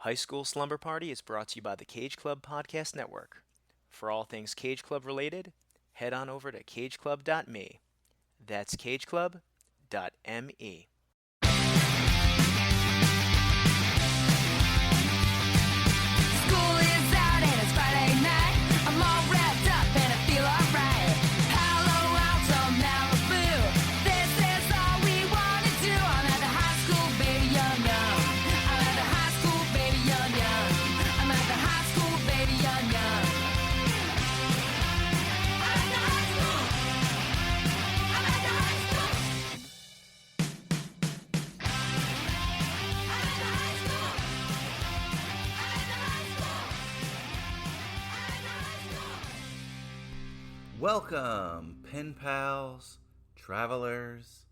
High School Slumber Party is brought to you by the Cage Club Podcast Network. For all things Cage Club related, head on over to cageclub.me. That's cageclub.me. School is out and it's Friday night. I'm all wrapped up and I feel alright. Hello out to Malibu. This is all we wanna do. I'm at the high school, baby, young, young. I'm at the high school, baby, young, young. I'm at the high school, baby, young, young. I'm at the high school. I'm at the high school. I'm at the high school. Welcome, pen pals, travelers,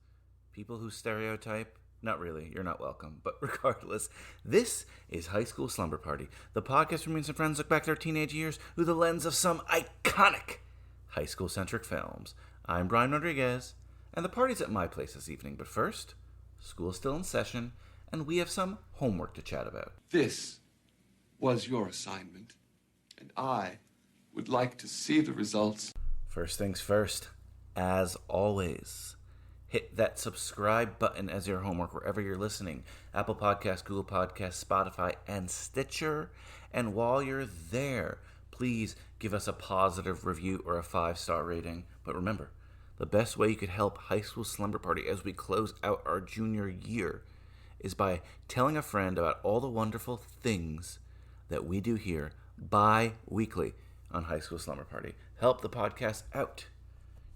people who stereotype. Not really, you're not welcome, but regardless, this is High School Slumber Party, the podcast where me and some friends look back at their teenage years through the lens of some iconic high school-centric films. I'm Brian Rodriguez, and the party's at my place this evening, but first, school's still in session, and we have some homework to chat about. This was your assignment, and I would like to see the results. First things first, as always, hit that subscribe button as your homework wherever you're listening. Apple Podcasts, Google Podcasts, Spotify, and Stitcher. And while you're there, please give us a positive review or a 5-star rating. But remember, the best way you could help High School Slumber Party as we close out our junior year is by telling a friend about all the wonderful things that we do here bi-weekly on High School Slumber Party. Help the podcast out.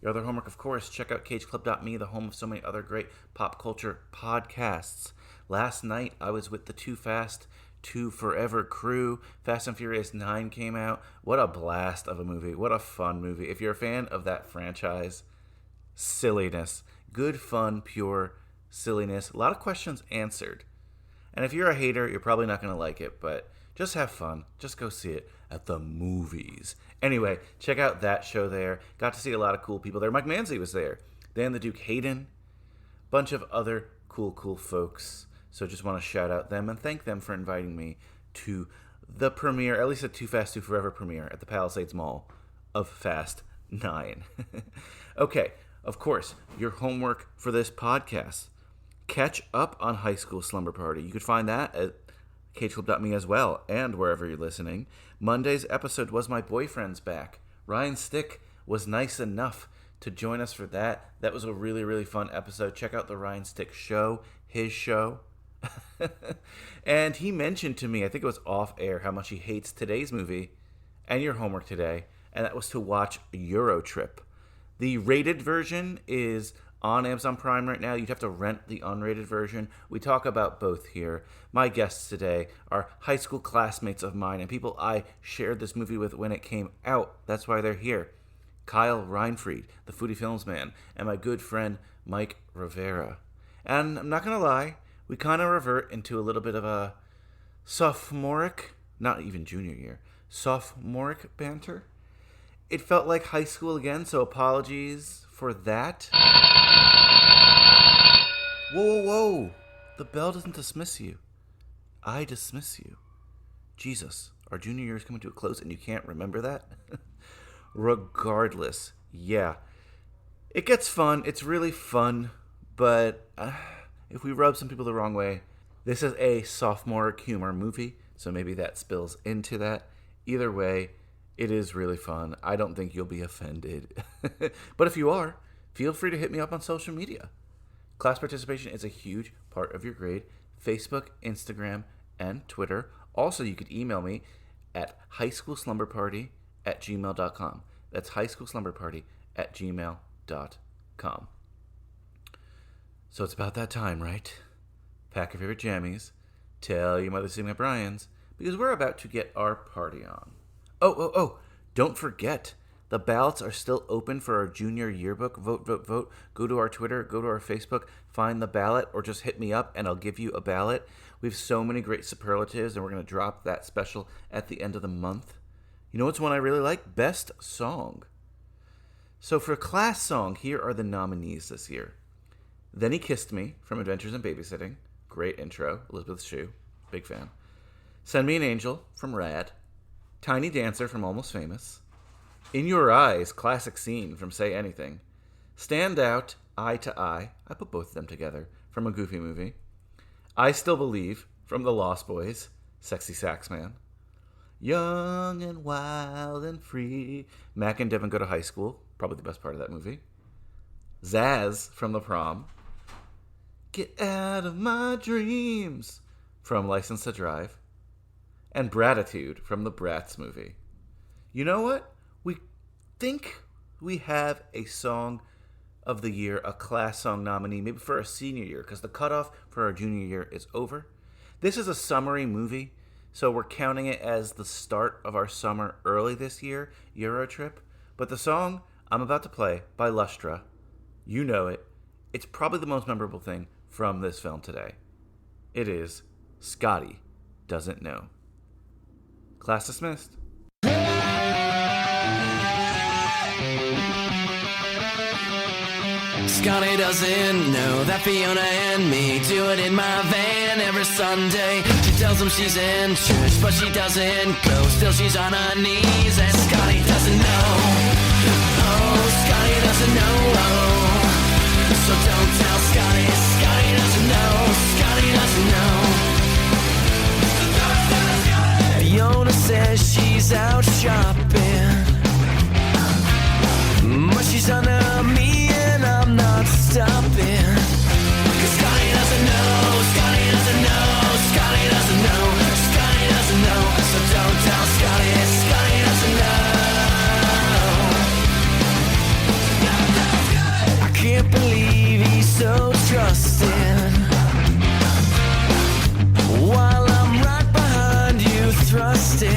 Your other homework, of course, check out cageclub.me, the home of so many other great pop culture podcasts. Last night, I was with the Too Fast, Too Forever crew. Fast and Furious 9 came out. What a blast of a movie. What a fun movie. If you're a fan of that franchise, silliness. Good fun, pure silliness. A lot of questions answered. And if you're a hater, you're probably not going to like it, but just have fun. Just go see it at the movies. Anyway, check out that show there. Got to see a lot of cool people there. Mike Manzi was there. Dan the Duke Hayden. Bunch of other cool folks. So just want to shout out them and thank them for inviting me to the premiere, at least the Too Fast, Too Forever premiere at the Palisades Mall of Fast 9. Okay, of course, your homework for this podcast. Catch up on High School Slumber Party. You could find that at cageclub.me as well, and wherever you're listening. Monday's episode was My Boyfriend's Back. Ryan Stick was nice enough to join us for that. That was a really, really fun episode. Check out the Ryan Stick show, his show. And he mentioned to me, I think it was off air, how much he hates today's movie and your homework today, and that was to watch Eurotrip. The rated version is on Amazon Prime right now. You'd have to rent the unrated version. We talk about both here. My guests today are high school classmates of mine and people I shared this movie with when it came out. That's why they're here. Kyle Reinfried, the Foodie Films man, and my good friend Mike Rivera. And I'm not going to lie, we kind of revert into a little bit of a sophomoric, not even junior year, sophomoric banter. It felt like high school again, so apologies for that. Whoa. The bell doesn't dismiss you. I dismiss you. Jesus, our junior year is coming to a close and you can't remember that? Regardless, yeah. It gets fun. It's really fun. But if we rub some people the wrong way, this is a sophomoric humor movie, so maybe that spills into that. Either way, it is really fun. I don't think you'll be offended. But if you are, feel free to hit me up on social media. Class participation is a huge part of your grade. Facebook, Instagram, and Twitter. Also, you could email me at highschoolslumberparty@gmail.com. That's highschoolslumberparty@gmail.com. So it's about that time, right? Pack your favorite jammies. Tell your mother to sing at Brian's, because we're about to get our party on. Oh, don't forget, the ballots are still open for our junior yearbook. Vote. Go to our Twitter, go to our Facebook, find the ballot, or just hit me up and I'll give you a ballot. We have so many great superlatives, and we're going to drop that special at the end of the month. You know what's one I really like? Best Song. So for class song, here are the nominees this year. Then He Kissed Me from Adventures in Babysitting. Great intro. Elizabeth Shue. Big fan. Send Me an Angel from Rad. Tiny Dancer from Almost Famous. In Your Eyes, classic scene from Say Anything. Stand Out, Eye to Eye, I put both of them together, from a Goofy movie. I Still Believe from The Lost Boys, Sexy Sax Man. Young and Wild and Free, Mac and Devin Go to High School, probably the best part of that movie. Zaz from The Prom. Get Out of My Dreams from License to Drive. And Bratitude from the Bratz movie. You know what? We think we have a Song of the Year, a class song nominee, maybe for our senior year, because the cutoff for our junior year is over. This is a summery movie, so we're counting it as the start of our summer early this year, Euro trip. But the song I'm about to play by Lustra, you know it. It's probably the most memorable thing from this film today. It is Scotty Doesn't Know. Class dismissed. Scotty doesn't know that Fiona and me do it in my van every Sunday. She tells him she's in church, but she doesn't go. Still she's on her knees, and Scotty doesn't know. Oh, Scotty doesn't know. So don't tell Scotty. Scotty doesn't know. Scotty doesn't know. Fiona says she's out shopping, but she's under me and I'm not stopping. 'Cause Scotty doesn't know, Scotty doesn't know, Scotty doesn't know, Scotty doesn't know. So don't tell Scotty, Scotty doesn't know. I can't believe he's so trusting, while I'm right behind you thrusting.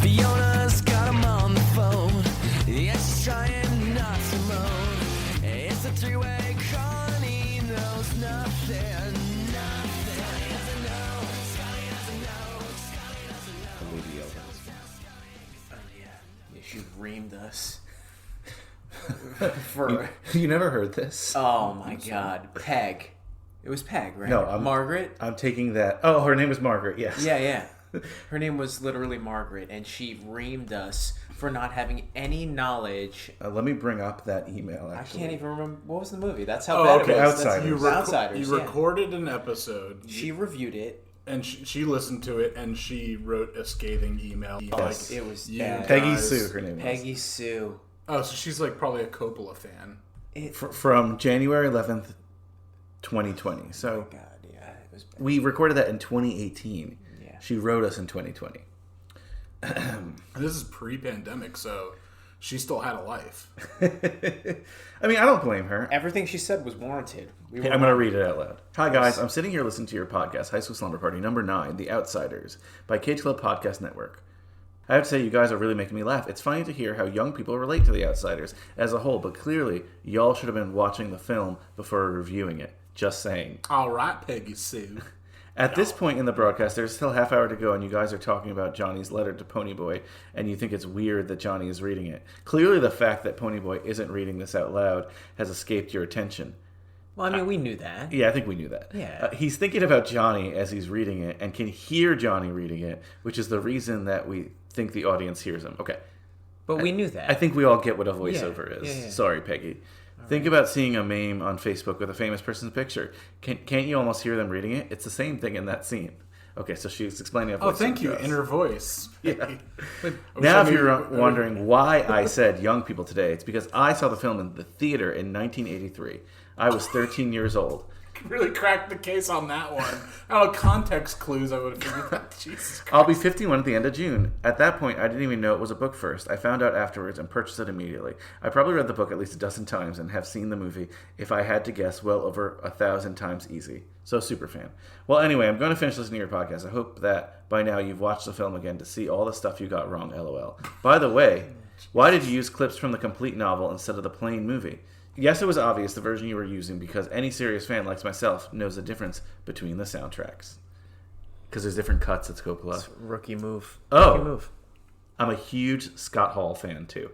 Fiona's got him on the phone, yeah, she's trying not to moan. It's a three-way call and he knows nothing, nothing. Scotty doesn't know, Scotty doesn't know, Scotty doesn't know. Oh, yeah. She reamed us. For You never heard this? oh my god, Peg. It was Peg, right? No, Margaret. I'm taking that. Oh, her name is Margaret, yes. Yeah. Her name was literally Margaret, and she reamed us for not having any knowledge. Let me bring up that email, actually. I can't even remember what was the movie. That's how bad okay, it was. Outsiders. That's Outsiders. You yeah. recorded an episode. She reviewed it. And she listened to it, and she wrote a scathing email. Yes. It was You bad. Peggy guys- Sue, her name Peggy Sue. Oh, so she's like probably a Coppola fan. was. From January 11th, 2020. So God, yeah, it was bad. we recorded that in 2018. Yeah. She wrote us in 2020. And this is pre-pandemic, so she still had a life. I mean, I don't blame her. Everything she said was warranted. I'm going to read it out loud. Hi, guys. I'm sitting here listening to your podcast, High School Slumber Party number 9, The Outsiders, by Cage Club Podcast Network. I have to say, you guys are really making me laugh. It's funny to hear how young people relate to The Outsiders as a whole, but clearly, y'all should have been watching the film before reviewing it. Just saying. All right, Peggy Sue. At this point in the broadcast, there's still a half hour to go, and you guys are talking about Johnny's letter to Ponyboy, and you think it's weird that Johnny is reading it. Clearly, the fact that Ponyboy isn't reading this out loud has escaped your attention. Well, I mean, we knew that. Yeah, I think we knew that. Yeah. He's thinking about Johnny as he's reading it, and can hear Johnny reading it, which is the reason that we think the audience hears him. Okay. But we knew that. I think we all get what a voiceover is. Yeah. Sorry, Peggy. Think about seeing a meme on Facebook with a famous person's picture. Can't you almost hear them reading it? It's the same thing in that scene. Okay, so she's explaining a voiceover. Oh, thank you, to us. inner voice. Yeah. Like, Now, if maybe- you're wondering why I said young people today, it's because I saw the film in the theater in 1983. I was 13 years old. really cracked the case on that one. Out of context clues, I would have figured that. Jesus Christ. I'll be 51 at the end of June. At that point, I didn't even know it was a book first. I found out afterwards and purchased it immediately. I probably read the book at least a dozen times and have seen the movie, if I had to guess, well over 1,000 times easy. So super fan. Well, anyway, I'm going to finish listening to your podcast. I hope that by now you've watched the film again to see all the stuff you got wrong, LOL. By the way, why did you use clips from the complete novel instead of the plain movie? Yes, it was obvious the version you were using because any serious fan like myself knows the difference between the soundtracks. Because there's different cuts at Coppola. It's a rookie move. Oh. Rookie move. I'm a huge Scott Hall fan, too.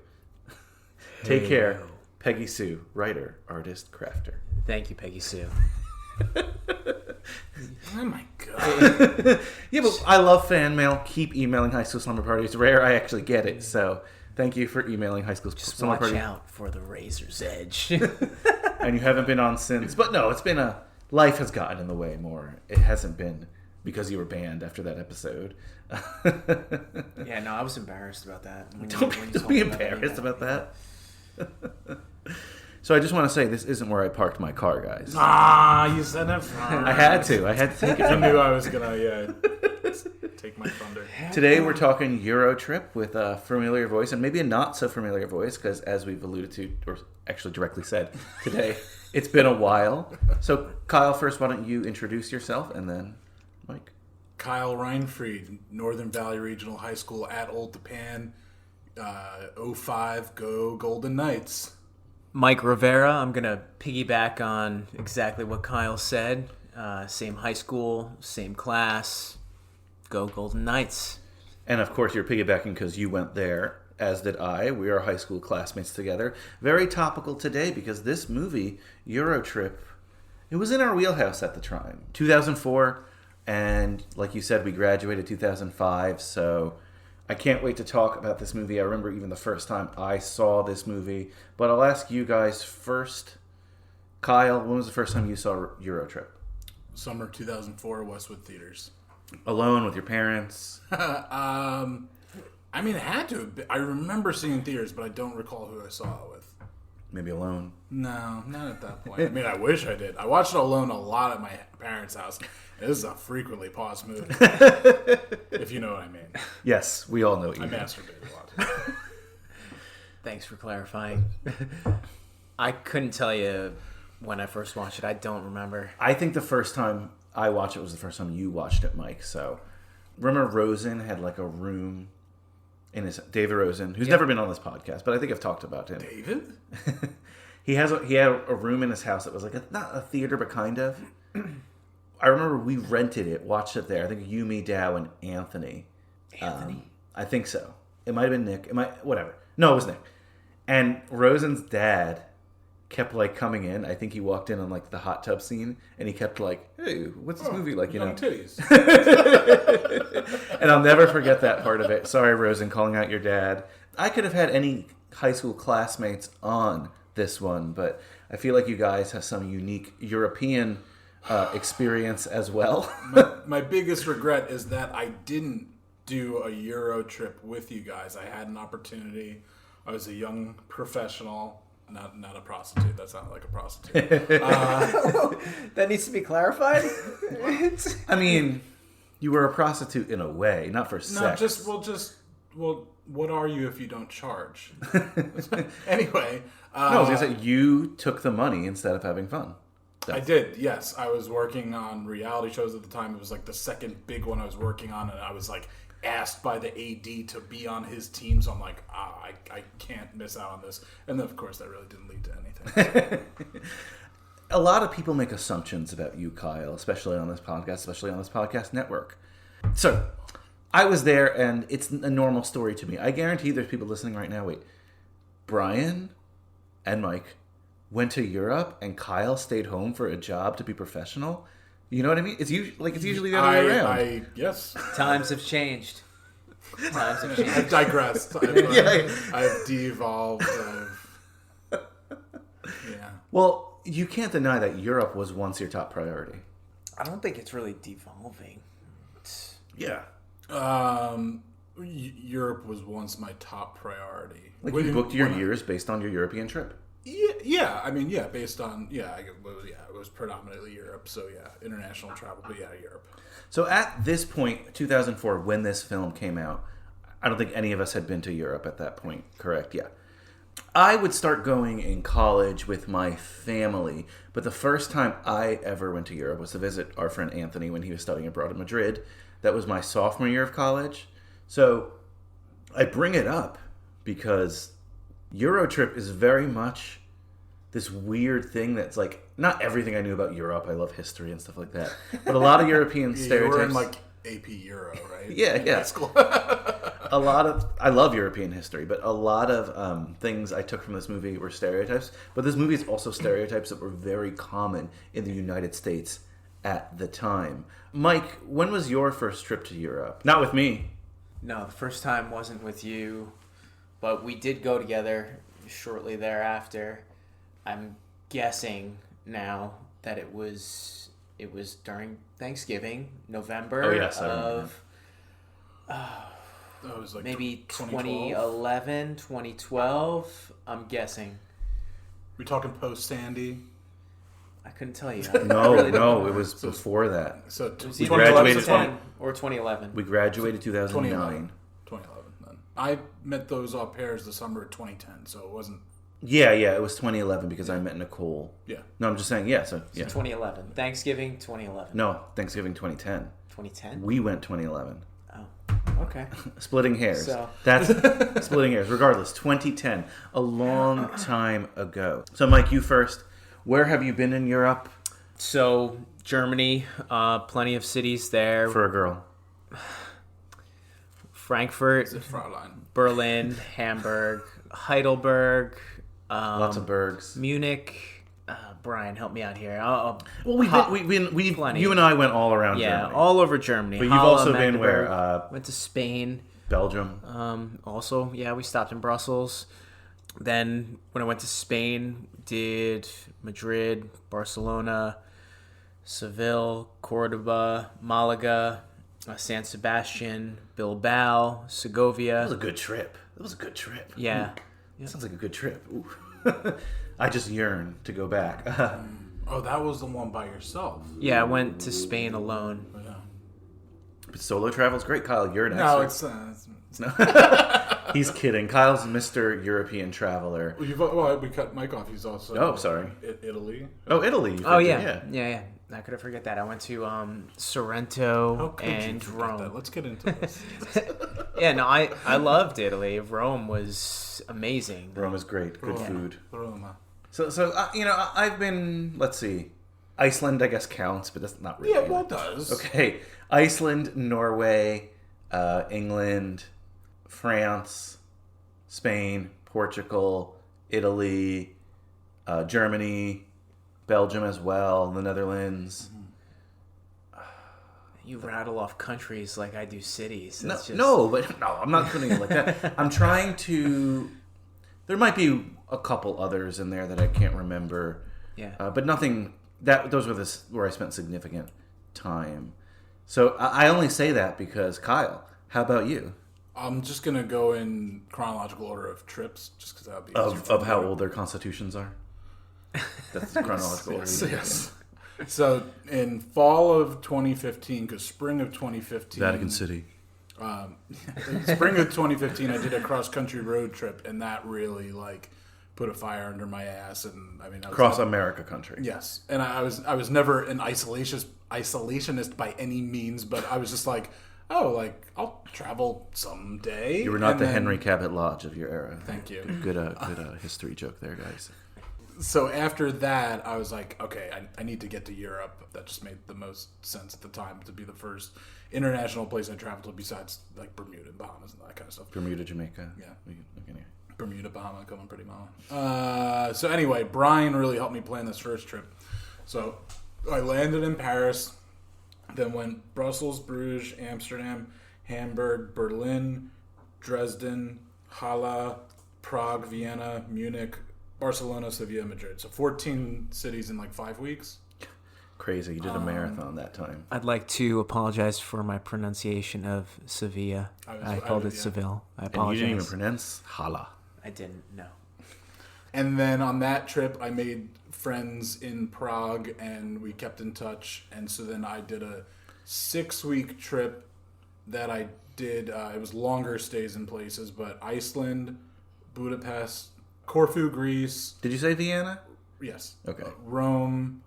Take care. Peggy Sue, writer, artist, crafter. Thank you, Peggy Sue. Oh my god. Yeah, but I love fan mail. Keep emailing high school slumber party. It's rare I actually get it, so thank you for emailing high school Just slumber watch party. out for the razor's edge. And you haven't been on since. But no, it's been life has gotten in the way more. It hasn't been because you were banned after that episode. Yeah, no, I was embarrassed about that. Don't be embarrassed about that. So I just want to say this isn't where I parked my car, guys. You said that first. I had to take it I from knew you. I was gonna, take my thunder. Today we're talking Euro Trip with a familiar voice and maybe a not so familiar voice because as we've alluded to, or actually directly said today, it's been a while. So Kyle, first why don't you introduce yourself and then Mike. Kyle Reinfried, Northern Valley Regional High School at Old Tapan, 05, go Golden Knights. Mike Rivera, I'm going to piggyback on exactly what Kyle said. Same high school, same class. Go Golden Knights. And of course you're piggybacking because you went there, as did I. We are high school classmates together. Very topical today because this movie, Euro Trip, it was in our wheelhouse at the time. 2004, and like you said, we graduated 2005, so I can't wait to talk about this movie. I remember even the first time I saw this movie. But I'll ask you guys first. Kyle, when was the first time you saw Euro Trip? Summer 2004, Westwood Theaters. Alone with your parents? I mean, it had to have been. I remember seeing in theaters, but I don't recall who I saw it with. Maybe alone? No, not at that point. I mean, I wish I did. I watched it alone a lot at my parents' house. This is a frequently paused movie, if you know what I mean. Yes, we all know what you I mean. masturbated a lot. Thanks for clarifying. I couldn't tell you when I first watched it. I don't remember. I think the first time I watched it was the first time you watched it, Mike. So, remember Rosen had like a room in his... David Rosen, who's never been on this podcast, but I think I've talked about him. David? He had a room in his house that was like not a theater, but kind of. I remember we rented it, watched it there. I think you, me, Dow, and Anthony. Anthony? I think so. It might have been Nick. Whatever. No, it was Nick. And Rosen's dad kept like coming in. I think he walked in on like the hot tub scene, and he kept like, "Hey, what's this movie like?" You know. Titties. And I'll never forget that part of it. Sorry, Rosen, calling out your dad. I could have had any high school classmates on this one, but I feel like you guys have some unique European experience as well. My biggest regret is that I didn't do a Euro trip with you guys. I had an opportunity. I was a young professional, not a prostitute. That sounded like a prostitute. That needs to be clarified? I mean, you were a prostitute in a way, not for No, sex. what are you if you don't charge? Anyway. No, I was going to say, you took the money instead of having fun. I did, yes. I was working on reality shows at the time. It was like the second big one I was working on, and I was like asked by the AD to be on his team, so I'm like, I can't miss out on this. And then, of course, that really didn't lead to anything. A lot of people make assumptions about you, Kyle, especially on this podcast network. So, I was there, and it's a normal story to me. I guarantee there's people listening right now. Wait, Brian and Mike went to Europe, and Kyle stayed home for a job to be professional. You know what I mean? It's usually the other way around. Yes. Times have changed. I've digressed. I've de-evolved. Yeah. Well, you can't deny that Europe was once your top priority. I don't think it's really devolving. Yeah. Europe was once my top priority. Like you booked your years based on your European trip. Yeah. I mean, yeah, based on it was predominantly Europe. So yeah, international travel, but yeah, Europe. So at this point, 2004, when this film came out, I don't think any of us had been to Europe at that point. Correct? Yeah. I would start going in college with my family, but the first time I ever went to Europe was to visit our friend Anthony when he was studying abroad in Madrid. That was my sophomore year of college. So I bring it up because Eurotrip is very much this weird thing that's like, not everything I knew about Europe. I love history and stuff like that. But a lot of European stereotypes. You were in like AP Euro, right? Yeah. High school. I love European history, but a lot of things I took from this movie were stereotypes. But this movie is also stereotypes that were very common in the United States at the time. Mike, when was your first trip to Europe? Not with me. No, the first time wasn't with you, but we did go together shortly thereafter. I'm guessing now that it was during Thanksgiving, November Oh, yes, I of That was like maybe 2012. 2011, 2012. I'm guessing. We talking post Sandy? I couldn't tell you. No, Really don't no, know. it was before that. So It was 2011 graduated- 2010 or 2011. We graduated 2009. 2011 then. I met those au pairs the summer of 2010, so it wasn't. Yeah, it was 2011 because I met Nicole. Yeah. No, I'm just saying, yeah, so, yeah. 2011. Thanksgiving 2011. No, Thanksgiving 2010. 2010? We went 2011. Oh, okay. Splitting hairs. So- That's splitting hairs. Regardless, 2010, a long time ago. So, Mike, you first. Where have you been in Europe So, Germany, plenty of cities there. for a girl? Frankfurt, Fraulein. Berlin, Hamburg, Heidelberg, Lots of bergs. Munich. Brian, help me out here. Well, we Plenty. you and I went all around Yeah, Germany. all over Germany. But you've Halle, also been where? Magdeburg. Went to Spain. Belgium. Also, yeah, we stopped in Brussels. Then when I went to Spain, did Madrid, Barcelona, Seville, Cordoba, Malaga, San Sebastian, Bilbao, Segovia. That was a good trip. Yeah. Ooh, sounds like a good trip. Ooh. I just yearn to go back. Oh, that was the one by yourself. Yeah, I went to Spain alone. Yeah. But solo travel's great, Kyle. You're an No, expert. it's He's kidding. Kyle's Mr. European traveler. well, we cut Mike off. He's also Oh, sorry. Italy. Oh, Italy. Oh, yeah. I could have forget that. I went to Sorrento How could you and forget Rome. that? Let's get into this. Yeah, no, I loved Italy. Rome was amazing. Rome is great. Good Roma. food. Roma. So I've been, let's see. Iceland, I guess, counts, but that's not really. Yeah, well, it does. Okay. Iceland, Norway, England, France, Spain, Portugal, Italy, Germany, Belgium as well, the Netherlands. You rattle off countries like I do cities. No, That's just... no, I'm not putting it like that. I'm trying to. There might be a couple others in there that I can't remember. Yeah. But nothing. Those were where I spent significant time. So I only say that because Kyle. How about you? I'm just gonna go in chronological order of trips, just because that would be easier for Of me. how old their constitutions are. That's the chronological order. Yes. So in fall of 2015, because spring of 2015, Vatican City. spring of 2015, I did a cross country road trip, and that really put a fire under my ass. And I mean, I was Cross America country. Yes, and I was never an isolationist by any means, but I was just I'll travel someday. You were not And the then- Henry Cabot Lodge of your era. Thank you. Good history joke there, guys. So after that, I was like, okay, I need to get to Europe. That just made the most sense at the time to be the first international place I traveled to besides Bermuda and Bahamas and that kind of stuff. Bermuda, Jamaica. Yeah. Okay. Bermuda, Bahama, coming pretty mal. So anyway, Brian really helped me plan this first trip. So I landed in Paris, then went Brussels, Bruges, Amsterdam, Hamburg, Berlin, Dresden, Halle, Prague, Vienna, Munich, Barcelona, Sevilla, Madrid. So 14 cities in 5 weeks. Crazy. You did a marathon that time. I'd like to apologize for my pronunciation of Sevilla. I called it yeah. Seville. I And apologize. you didn't even pronounce Hala. I didn't. No. And then on that trip, I made friends in Prague, and we kept in touch. And so then I did a 6-week trip that I did. It was longer stays in places, but Iceland, Budapest, Corfu, Greece. Did you say Vienna? Yes. Okay. Rome,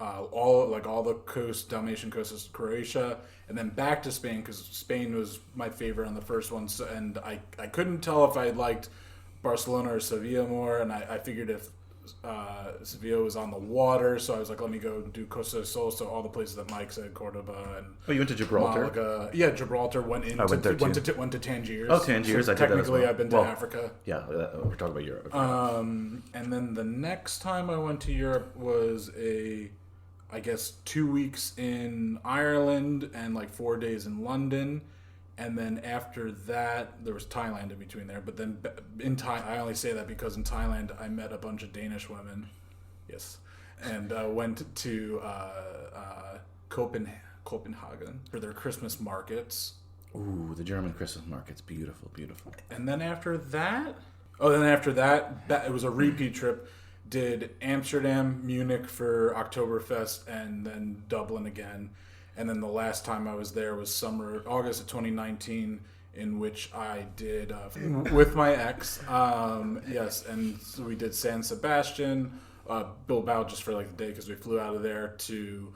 all the coast, Dalmatian coast of Croatia, and then back to Spain because Spain was my favorite on the first one. So, and I couldn't tell if I liked Barcelona or Sevilla more, and I figured if Sevilla was on the water, so I was like, let me go do Costa del Sol, so all the places that Mike said, Cordoba and Oh, you went to Gibraltar? Malaga. Yeah, Gibraltar went I went there, went too. to Tangiers. Oh, Tangiers, So I did that as technically, well. I've been to Well, Africa. Yeah, we're talking about Europe. And then the next time I went to Europe was a I guess 2 weeks in Ireland and like 4 days in London. And then after that, there was Thailand in between there. But then in I only say that because in Thailand, I met a bunch of Danish women. Yes. And went to Copenhagen for their Christmas markets. Ooh, the German Christmas market's beautiful, beautiful. And then after that... it was a repeat trip. Did Amsterdam, Munich for Oktoberfest, and then Dublin again. And then the last time I was there was August of 2019, in which I did with my ex. Yes, and so we did San Sebastian, Bilbao just for like the day because we flew out of there to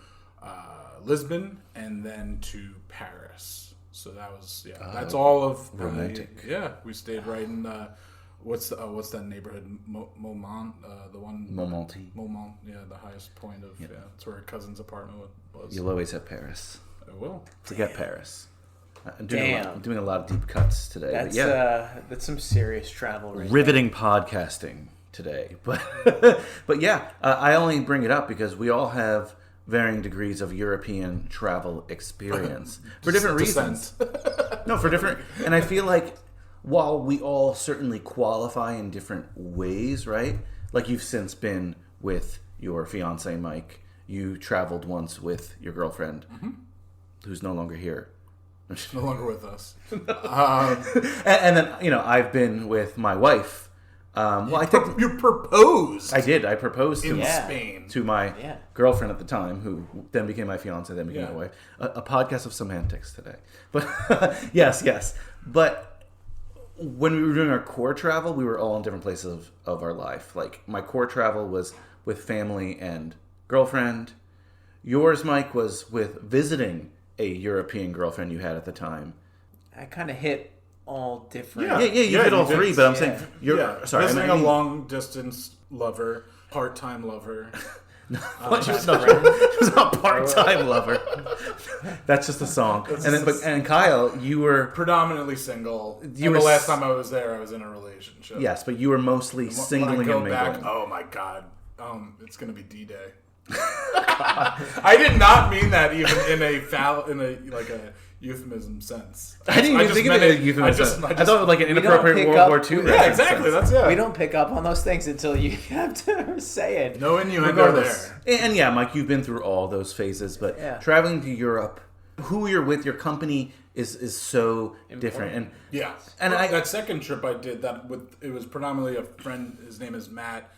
Lisbon and then to Paris. So that was that's all of romantic. We stayed right in what's that neighborhood? Momont, the one. Montmartre. Momont, the highest point of that's where her cousin's apartment was. You'll always have Paris. I will. Forget Paris. I'm Damn. doing a lot of deep cuts today. That's that's some serious travel. Right Riveting podcasting today, but I only bring it up because we all have varying degrees of European travel experience for different reasons. No, for different, and I feel like while we all certainly qualify in different ways, right? Like you've since been with your fiance Mike. You traveled once with your girlfriend, who's no longer here. No longer with us. And then I've been with my wife. I think you proposed. I did. I proposed in Spain to my girlfriend at the time, who then became my fiance, then became my wife. A podcast of semantics today, but yes. But when we were doing our core travel, we were all in different places of our life. Like my core travel was with family and girlfriend. Yours, Mike, was with visiting a European girlfriend you had at the time. I kind of hit all different. You hit all three, but I'm saying you're sorry. Visiting a long distance lover, part-time lover. She was a part-time lover. That's just a song. And Kyle, you were predominantly single. The last time I was there, I was in a relationship. Yes, but you were mostly singling and mingling. Oh my god, it's gonna be D-Day. I did not mean that even in a euphemism sense. I didn't even think of it as a euphemism sense. I thought it was like an inappropriate World War II. Yeah, exactly. Sense. We don't pick up on those things until you have to say it. No innuendo there. And Mike, you've been through all those phases, but traveling to Europe, who you're with, your company is so different. And that second trip I did it was predominantly a friend. His name is Matt.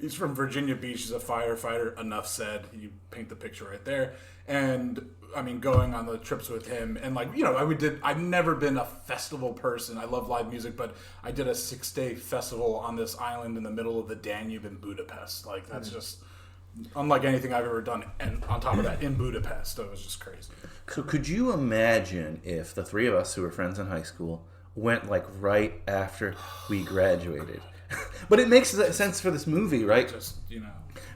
He's from Virginia Beach. He's a firefighter. Enough said. You paint the picture right there. And I mean, going on the trips with him, and I've never been a festival person. I love live music, but I did a 6-day festival on this island in the middle of the Danube in Budapest. Like that's just unlike anything I've ever done. And on top of that, in Budapest, it was just crazy. So could you imagine if the three of us who were friends in high school went like right after we graduated? But it makes sense for this movie, right? Just,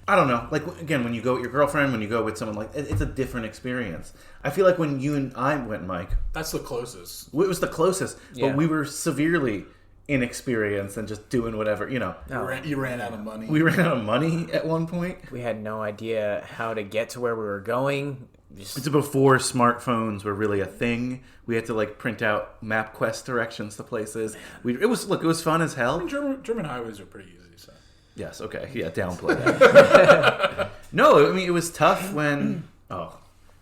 I don't know. Like, again, when you go with your girlfriend, when you go with someone like... It's a different experience. I feel like when you and I went, Mike... That's the closest. It was the closest. Yeah. But we were severely inexperienced and just doing whatever, No. You ran out of money. We ran out of money at one point. We had no idea how to get to where we were going. It's before smartphones were really a thing. We had to print out MapQuest directions to places. It was fun as hell. I mean, German highways are pretty easy. So. Yes. Okay. Yeah. Downplay that. No, I mean it was tough when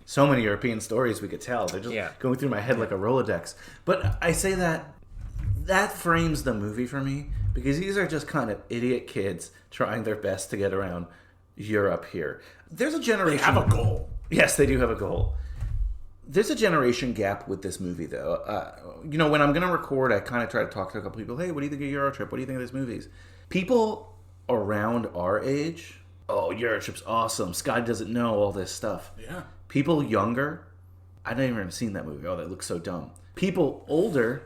so many European stories we could tell. They're just going through my head like a Rolodex. But I say that frames the movie for me because these are just kind of idiot kids trying their best to get around Europe here. There's a generation. They have a goal. Yes, they do have a goal. There's a generation gap with this movie, though. When I'm going to record, I kind of try to talk to a couple people. Hey, what do you think of Eurotrip? What do you think of these movies? People around our age, Eurotrip's awesome. Scott doesn't know all this stuff. Yeah. People younger, I never even seen that movie. Oh, that looks so dumb. People older,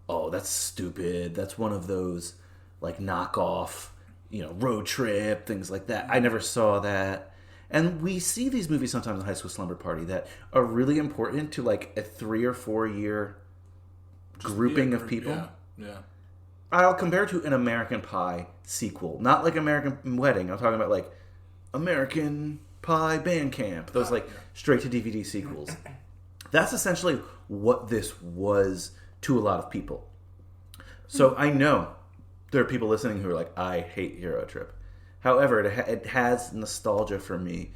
that's stupid. That's one of those, knockoff, road trip, things like that. I never saw that. And we see these movies sometimes in High School Slumber Party that are really important to a 3 or 4 year grouping of people. Yeah. I'll compare to an American Pie sequel. Not like American Wedding. I'm talking about American Pie Bandcamp, those like straight to DVD sequels. That's essentially what this was to a lot of people. So I know there are people listening who are like, I hate Euro Trip. However, it has nostalgia for me,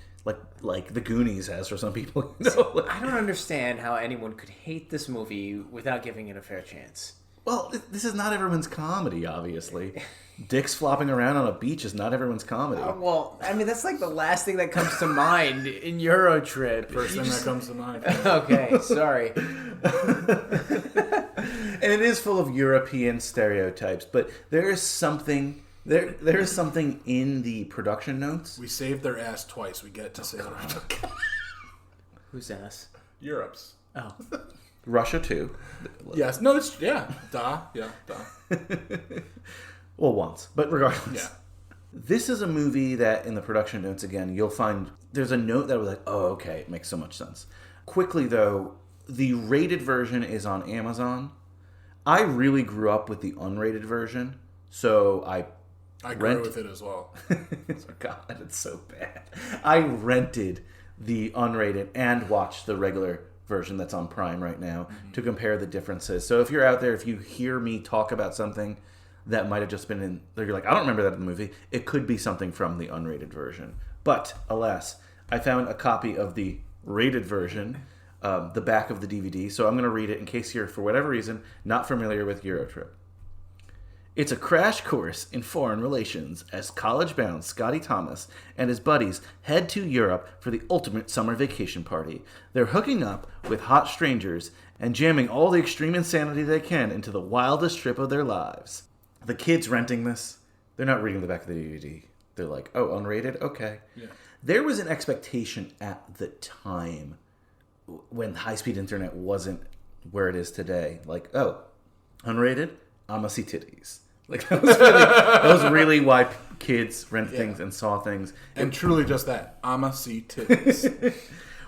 like the Goonies has for some people. You know? I don't understand how anyone could hate this movie without giving it a fair chance. Well, this is not everyone's comedy, obviously. Dicks flopping around on a beach is not everyone's comedy. Well, I mean, that's like the last thing that comes to mind in Euro Trip. First thing that comes to mind. Okay, sorry. And it is full of European stereotypes, but there is something there is something in the production notes. We saved their ass twice. We get to say that. Who's ass? Europe's. Oh. Russia too. Yes. No, it's da. Well, once, but regardless. Yeah. This is a movie that in the production notes, again, you'll find there's a note that was like, oh, okay, it makes so much sense. Quickly, though, the rated version is on Amazon. I really grew up with the unrated version, so I grew with it as well. God, it's so bad. I rented the unrated and watched the regular version that's on Prime right now to compare the differences. So if you're out there, if you hear me talk about something that might have just been in, you're like, I don't remember that in the movie, it could be something from the unrated version. But alas, I found a copy of the rated version, the back of the DVD, so I'm going to read it in case you're, for whatever reason, not familiar with Eurotrip. It's a crash course in foreign relations as college-bound Scotty Thomas and his buddies head to Europe for the ultimate summer vacation party. They're hooking up with hot strangers and jamming all the extreme insanity they can into the wildest trip of their lives. The kids renting this, they're not reading the back of the DVD. They're like, oh, unrated? Okay. Yeah. There was an expectation at the time when high-speed internet wasn't where it is today. Like, oh, unrated? I'ma see titties. Like that was really why kids rent things and saw things. And truly just that. I'ma see titties.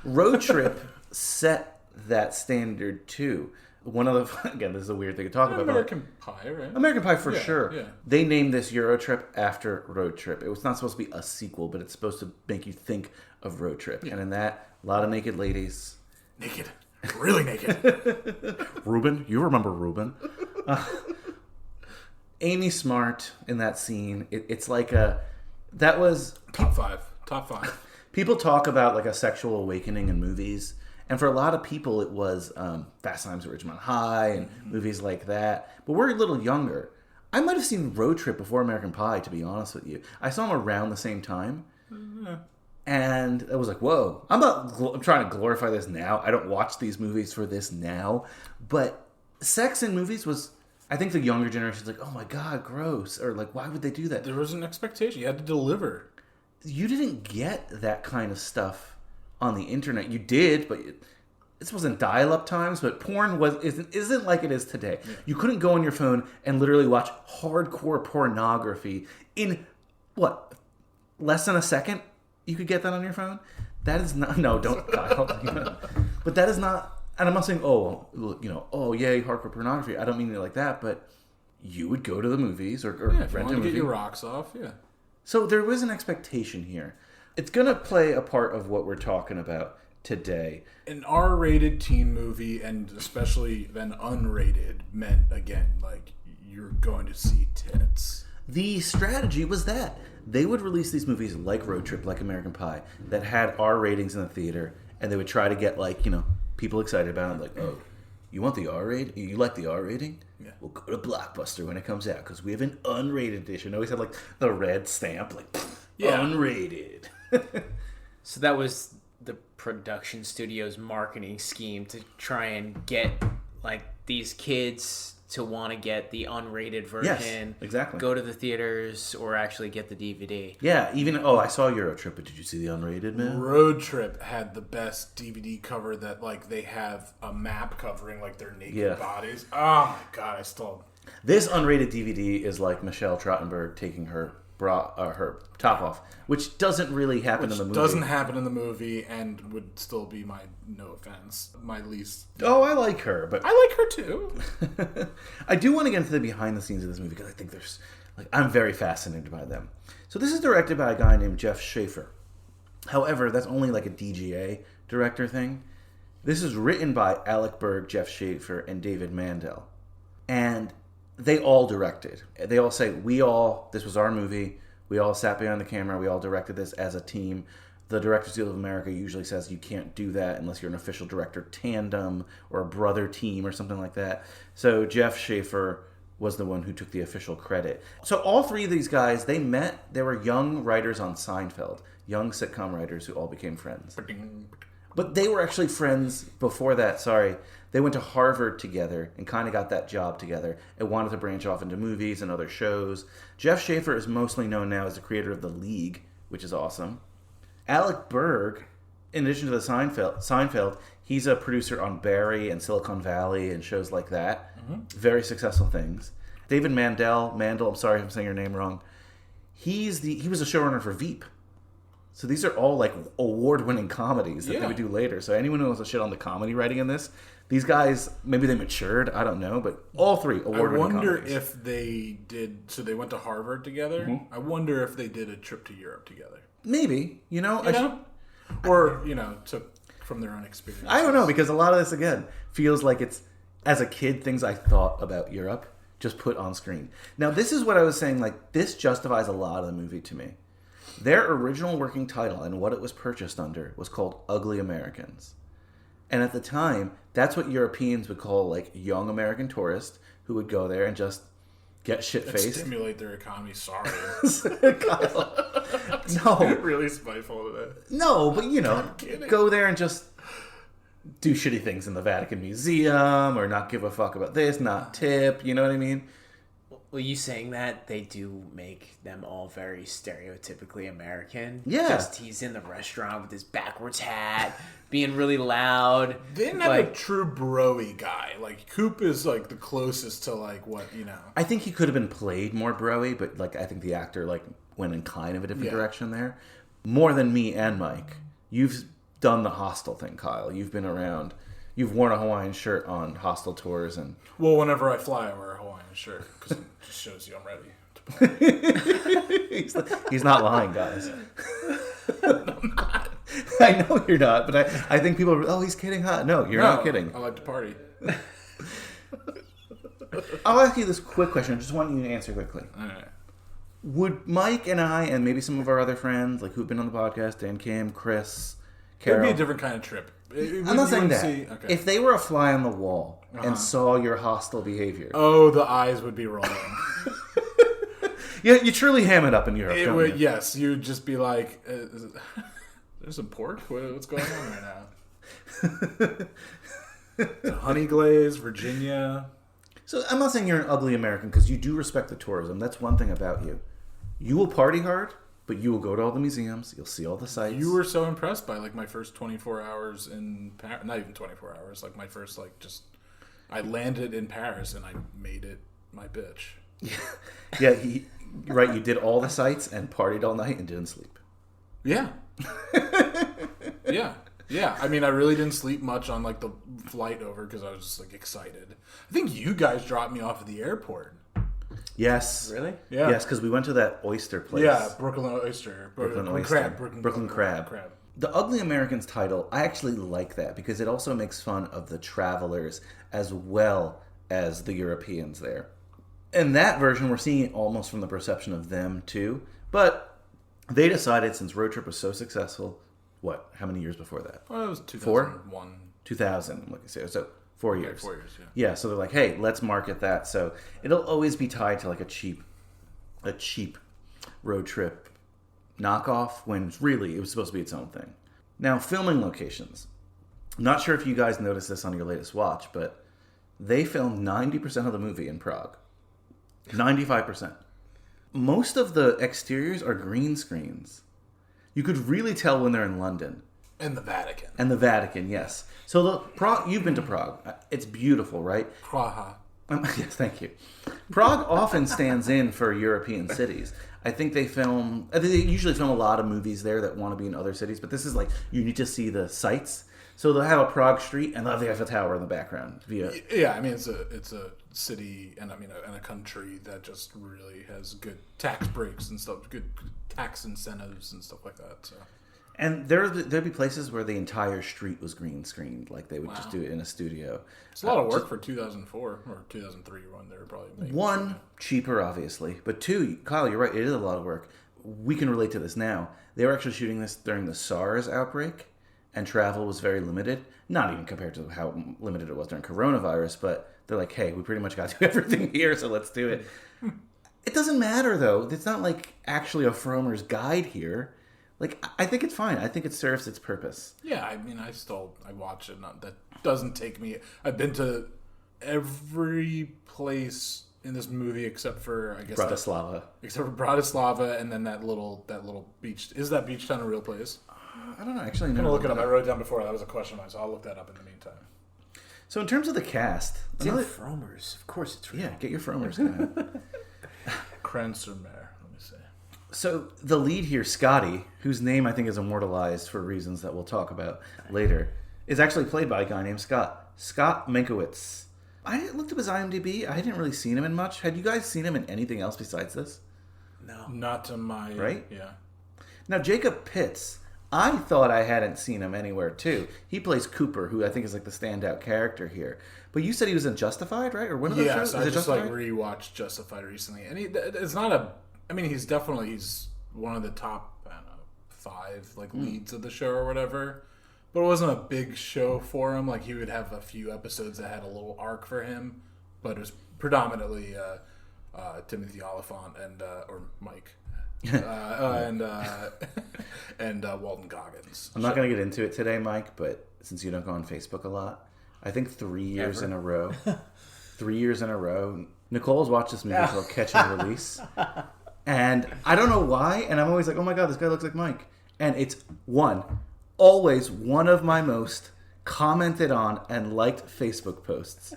Road Trip set that standard too. One of the, again, this is a weird thing to talk about. American Pie, right? American Pie for sure. Yeah. They named this Euro Trip after Road Trip. It was not supposed to be a sequel, but it's supposed to make you think of Road Trip. Yeah. And in that, a lot of naked ladies. Naked. Really naked. Ruben. You remember Ruben. Amy Smart in that scene. It's like that was... Top five. People talk about like a sexual awakening in movies. And for a lot of people, it was Fast Times at Ridgemont High and movies like that. But we're a little younger. I might have seen Road Trip before American Pie, to be honest with you. I saw them around the same time. Mm-hmm. And I was like, whoa. I'm trying to glorify this now. I don't watch these movies for this now. But sex in movies was... I think the younger generation's like, oh my God, gross. Or like, why would they do that? There was an expectation. You had to deliver. You didn't get that kind of stuff on the internet. You did, but this wasn't dial-up times, but porn isn't like it is today. Yeah. You couldn't go on your phone and literally watch hardcore pornography in, what, less than a second? You could get that on your phone? That is not, no, don't dial. But that is not... And I'm not saying, oh yay, hardcore pornography. I don't mean it like that, but you would go to the movies or rent a movie. Get your rocks off, yeah. So there was an expectation here. It's going to play a part of what we're talking about today. An R-rated teen movie, and especially then unrated, meant, again, like, you're going to see tits. The strategy was that they would release these movies like Road Trip, like American Pie, that had R ratings in the theater, and they would try to get, like, people excited about it, like, oh, you want the R rating? You like the R rating? Yeah. We'll go to Blockbuster when it comes out because we have an unrated edition. Always have like the red stamp, like unrated. So that was the production studio's marketing scheme to try and get like these kids to want to get the unrated version. Yes, exactly. Go to the theaters or actually get the DVD. Yeah, I saw Euro Trip, but did you see the unrated, man? Road Trip had the best DVD cover that, like, they have a map covering, like, their naked bodies. Oh, my God, I still... This unrated DVD is like Michelle Trottenberg taking her her top off, which doesn't really happen in the movie. Doesn't happen in the movie and would still be my, no offense, my least... Oh, I like her, but... I like her too. I do want to get into the behind the scenes of this movie because I think there's... I'm very fascinated by them. So this is directed by a guy named Jeff Schaffer. However, that's only like a DGA director thing. This is written by Alec Berg, Jeff Schaefer, and David Mandel. And they all directed. They all say, this was our movie. We all sat behind the camera. We all directed this as a team. The Directors Guild of America usually says you can't do that unless you're an official director tandem or a brother team or something like that. So Jeff Schaefer was the one who took the official credit. So all three of these guys, they met. They were young writers on Seinfeld, young sitcom writers who all became friends. But they were actually friends before that, sorry. They went to Harvard together and kind of got that job together and wanted to branch off into movies and other shows. Jeff Schaefer is mostly known now as the creator of The League, which is awesome. Alec Berg, in addition to the Seinfeld, he's a producer on Barry and Silicon Valley and shows like that. Mm-hmm. Very successful things. David Mandel, I'm sorry if I'm saying your name wrong. He was a showrunner for Veep. So these are all like award-winning comedies that they would do later. So anyone who wants to shit on the comedy writing in this, these guys, maybe they matured, I don't know, but all three award-winning comedies. I wonder if they did, so they went to Harvard together. Mm-hmm. I wonder if they did a trip to Europe together. Maybe, or took from their own experience. I don't know, because a lot of this, again, feels like it's, as a kid, things I thought about Europe just put on screen. Now, this is what I was saying, like, this justifies a lot of the movie to me. Their original working title and what it was purchased under was called Ugly Americans. And at the time, that's what Europeans would call, like, young American tourists who would go there and just get shit-faced. Stimulate their economy, sorry. Kyle. No. Really spiteful of that. No, but, go there and just do shitty things in the Vatican Museum or not give a fuck about this, not tip, you know what I mean? Well, you saying that, they do make them all very stereotypically American. Yeah. Just he's in the restaurant with his backwards hat, being really loud. They didn't have a true bro-y guy. Like, Coop is, like, the closest to, like, what, I think he could have been played more bro-y, but, like, I think the actor, like, went in kind of a different direction there. More than me and Mike. You've done the Hostel thing, Kyle. You've been around. You've worn a Hawaiian shirt on Hostel tours and... Well, whenever I fly, I wear a Hawaiian shirt because it just shows you I'm ready. He's not lying, guys. I'm not. I know you're not, but I think people are, he's kidding, huh? No, you're not kidding. I like to party. I'll ask you this quick question. I just want you to answer quickly. All right. Would Mike and I, and maybe some of our other friends, like who've been on the podcast, Dan, Kim, Chris, Carol... It'd be a different kind of trip. I'm not saying that. Okay. If they were a fly on the wall and saw your hostile behavior... Oh, the eyes would be rolling. Yeah, you truly ham it up in Europe, don't you? Yes, you'd just be like, there's some pork? What's going on right now? Honey glaze, Virginia. So I'm not saying you're an ugly American because you do respect the tourism. That's one thing about you. You will party hard, but you will go to all the museums. You'll see all the sites. You were so impressed by like my first 24 hours in Paris. Not even 24 hours. Like my first I landed in Paris and I made it my bitch. Yeah, right. You did all the sites and partied all night and didn't sleep. Yeah. Yeah. I mean, I really didn't sleep much on like the flight over because I was just like excited. I think you guys dropped me off at the airport. Yes. Really? Yeah. Yes, because we went to that oyster place. Yeah, Brooklyn Oyster. Brooklyn Crab. Crab. The Ugly Americans title, I actually like that because it also makes fun of the travelers as well as the Europeans there. In that version, we're seeing it almost from the perception of them too. But they decided, since Road Trip was so successful, what? How many years before that? Well, it was 2001. 2000, like I said. So 4 years. 4 years, yeah. Yeah, so they're like, hey, let's market that. So it'll always be tied to like a cheap Road Trip knockoff when really it was supposed to be its own thing. Now, filming locations. Not sure if you guys noticed this on your latest watch, but they filmed 90% of the movie in Prague. 95%. Most of the exteriors are green screens. You could really tell when they're in London. And the Vatican. And the Vatican, yes. So Prague, you've been to Prague. It's beautiful, right? Praha. Yes, thank you. Prague often stands in for European cities. I think they usually film a lot of movies there that want to be in other cities, but this is like, you need to see the sights. So they'll have a Prague street and they'll have the Eiffel Tower in the background. Yeah, I mean, it's a city and and a country that just really has good tax breaks and stuff, good tax incentives and stuff like that. So. And there'd be places where the entire street was green screened, like they would just do it in a studio. It's a lot of work for 2004 or 2003 when they were probably making One, cheaper, obviously, but two, Kyle, you're right, it is a lot of work. We can relate to this now. They were actually shooting this during the SARS outbreak, and travel was very limited. Not even compared to how limited it was during coronavirus, but they're like, hey, we pretty much got to do everything here, so let's do it. It doesn't matter, though. It's not like actually a Fromer's guide here. Like, I think it's fine. I think it serves its purpose. Yeah, I mean, I watch it. That doesn't take me. I've been to every place in this movie except for, I guess, Bratislava. Except for Bratislava, and then that little beach. Is that beach town a real place? I don't know. Actually, I'm no. gonna look it up. I wrote it down before. That was a question of mine, so I'll look that up in the meantime. So in terms of the cast, It's in Fromers. Of course it's real. yeah, get your Fromers guy. Cransumer. Let me see. So the lead here, Scotty, whose name I think is immortalized for reasons that we'll talk about later, is actually played by a guy named Scott Mankiewicz. I looked up his IMDb. I hadn't really seen him in much. Had you guys seen him in anything else besides this? No. Not to my Right? Yeah. Now, Jacob Pitts, I thought I hadn't seen him anywhere, too. He plays Cooper, who I think is like the standout character here. But you said he was in Justified, right? Or one of those shows? Yes, I Is it just Justified? rewatched Justified recently, and it's not a. I mean, he's one of the top, I don't know, 5 leads of the show or whatever. But it wasn't a big show for him. Like, he would have a few episodes that had a little arc for him, but it was predominantly Timothy Oliphant or Mike. And Walton Goggins. I'm not going to get into it today, Mike, but since you don't go on Facebook a lot, I think 3 years in a row, Nicole's watched this movie called Catch and Release. And I don't know why, and I'm always like, oh my God, this guy looks like Mike. And it's always one of my most commented on and liked Facebook posts.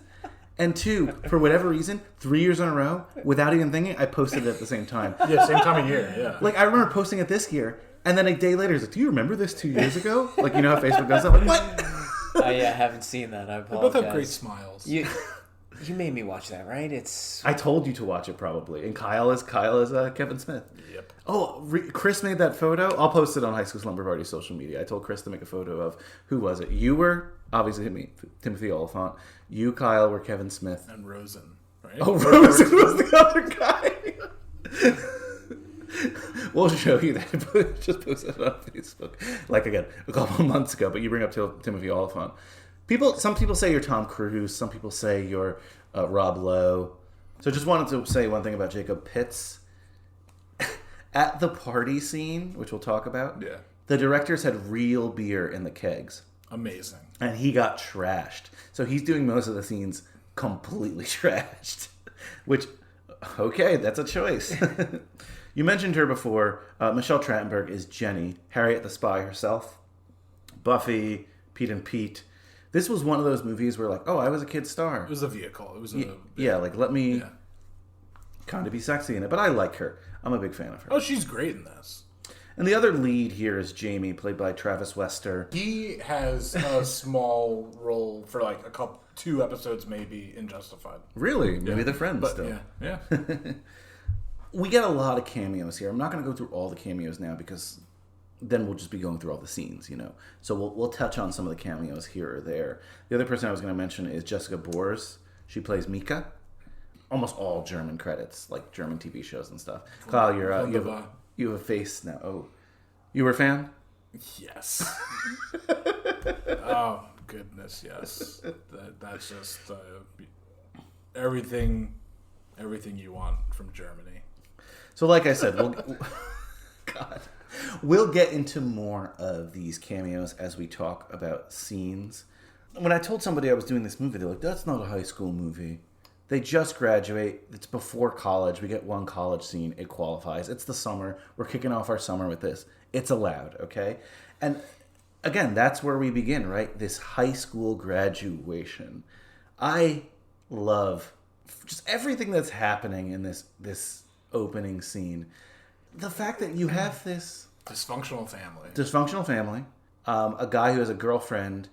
And 2, for whatever reason, 3 years in a row, without even thinking, I posted it at the same time. Yeah, same time of year, yeah. Like, I remember posting it this year, and then a day later, he's like, do you remember this 2 years ago? Like, you know how Facebook does that? I'm like, what? I haven't seen that. I They apologize. both have great smiles. You made me watch that, right? It's I told you to watch it, probably. And Kyle is Kevin Smith. Yep. Oh, Chris made that photo. I'll post it on High School Slumber Party social media. I told Chris to make a photo of, who was it? You were, obviously, me, Timothy Oliphant. You, Kyle, were Kevin Smith. And Rosen, right? Oh, Rosen was the other guy. We'll show you that. Just posted it on Facebook. Like, again, a couple of months ago. But you bring up Timothy Oliphant. Some people say you're Tom Cruise. Some people say you're Rob Lowe. So just wanted to say one thing about Jacob Pitts. At the party scene, which we'll talk about, Yeah. the directors had real beer in the kegs. Amazing. And he got trashed. So he's doing most of the scenes completely trashed. Which, okay, that's a choice. You mentioned her before. Michelle Trachtenberg is Jenny, Harriet the Spy herself. Buffy, Pete and Pete. This was one of those movies where, like, oh, I was a kid star. It was a vehicle. It was a... Yeah, like, let me kind of be sexy in it. But I like her. I'm a big fan of her. Oh, she's great in this. And the other lead here is Jamie, played by Travis Wester. He has a small role for like 2 episodes maybe in Justified. Really? Maybe Yeah. they're friends But still. yeah. We get a lot of cameos here. I'm not going to go through all the cameos now because then we'll just be going through all the scenes, you know. So we'll touch on some of the cameos here or there. The other person I was going to mention is Jessica Boers. She plays Mika. Almost all German credits, like German TV shows and stuff. Kyle, you have a face now. Oh, you were a fan? Yes. Oh goodness, yes. That's just everything you want from Germany. So, like I said, we'll get into more of these cameos as we talk about scenes. When I told somebody I was doing this movie, they're like, "That's not a high school movie. They just graduate. It's before college. We get one college scene. It qualifies. It's the summer. We're kicking off our summer with this. It's allowed, okay?" And again, that's where we begin, right? This high school graduation. I love just everything that's happening in this opening scene. The fact that you have this Dysfunctional family, a guy who has a girlfriend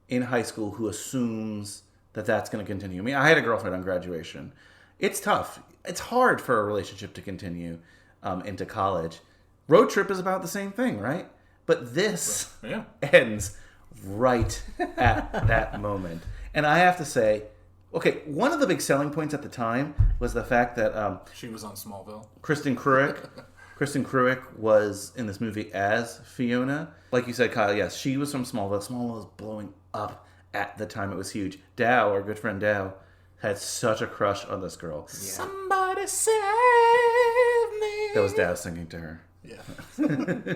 in high school who assumes that that's going to continue. I mean, I had a girlfriend on graduation. It's tough. It's hard for a relationship to continue into college. Road Trip is about the same thing, right? But this Yeah. ends right at that moment. And I have to say, okay, one of the big selling points at the time was the fact that She was on Smallville. Kristen Kreuk was in this movie as Fiona. Like you said, Kyle, yes, she was from Smallville. Smallville was blowing up at the time. It was huge. Dow, our good friend Dow, had such a crush on this girl. Yeah. Somebody save me. That was Dow singing to her. Yeah.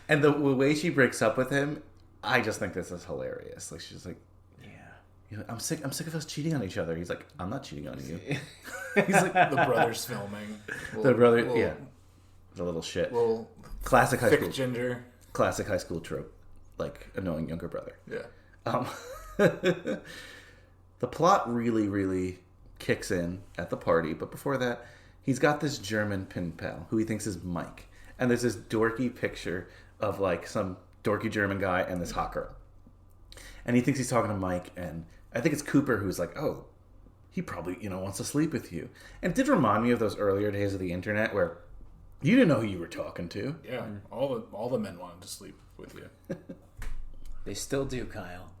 And the way she breaks up with him, I just think this is hilarious. Like, she's like, you know, I'm sick of us cheating on each other. He's like, I'm not cheating on you. He's like, The brothers filming. the brother, yeah, the little shit. Little Classic high thick school, ginger. classic high school trope, like annoying younger brother. Yeah. The plot really, really kicks in at the party, but before that, he's got this German pen pal who he thinks is Mike, and there's this dorky picture of like some dorky German guy and this hot girl, and he thinks he's talking to Mike, and I think it's Cooper who's like, oh, he probably, wants to sleep with you. And it did remind me of those earlier days of the internet where you didn't know who you were talking to. Yeah. All the men wanted to sleep with you. They still do, Kyle.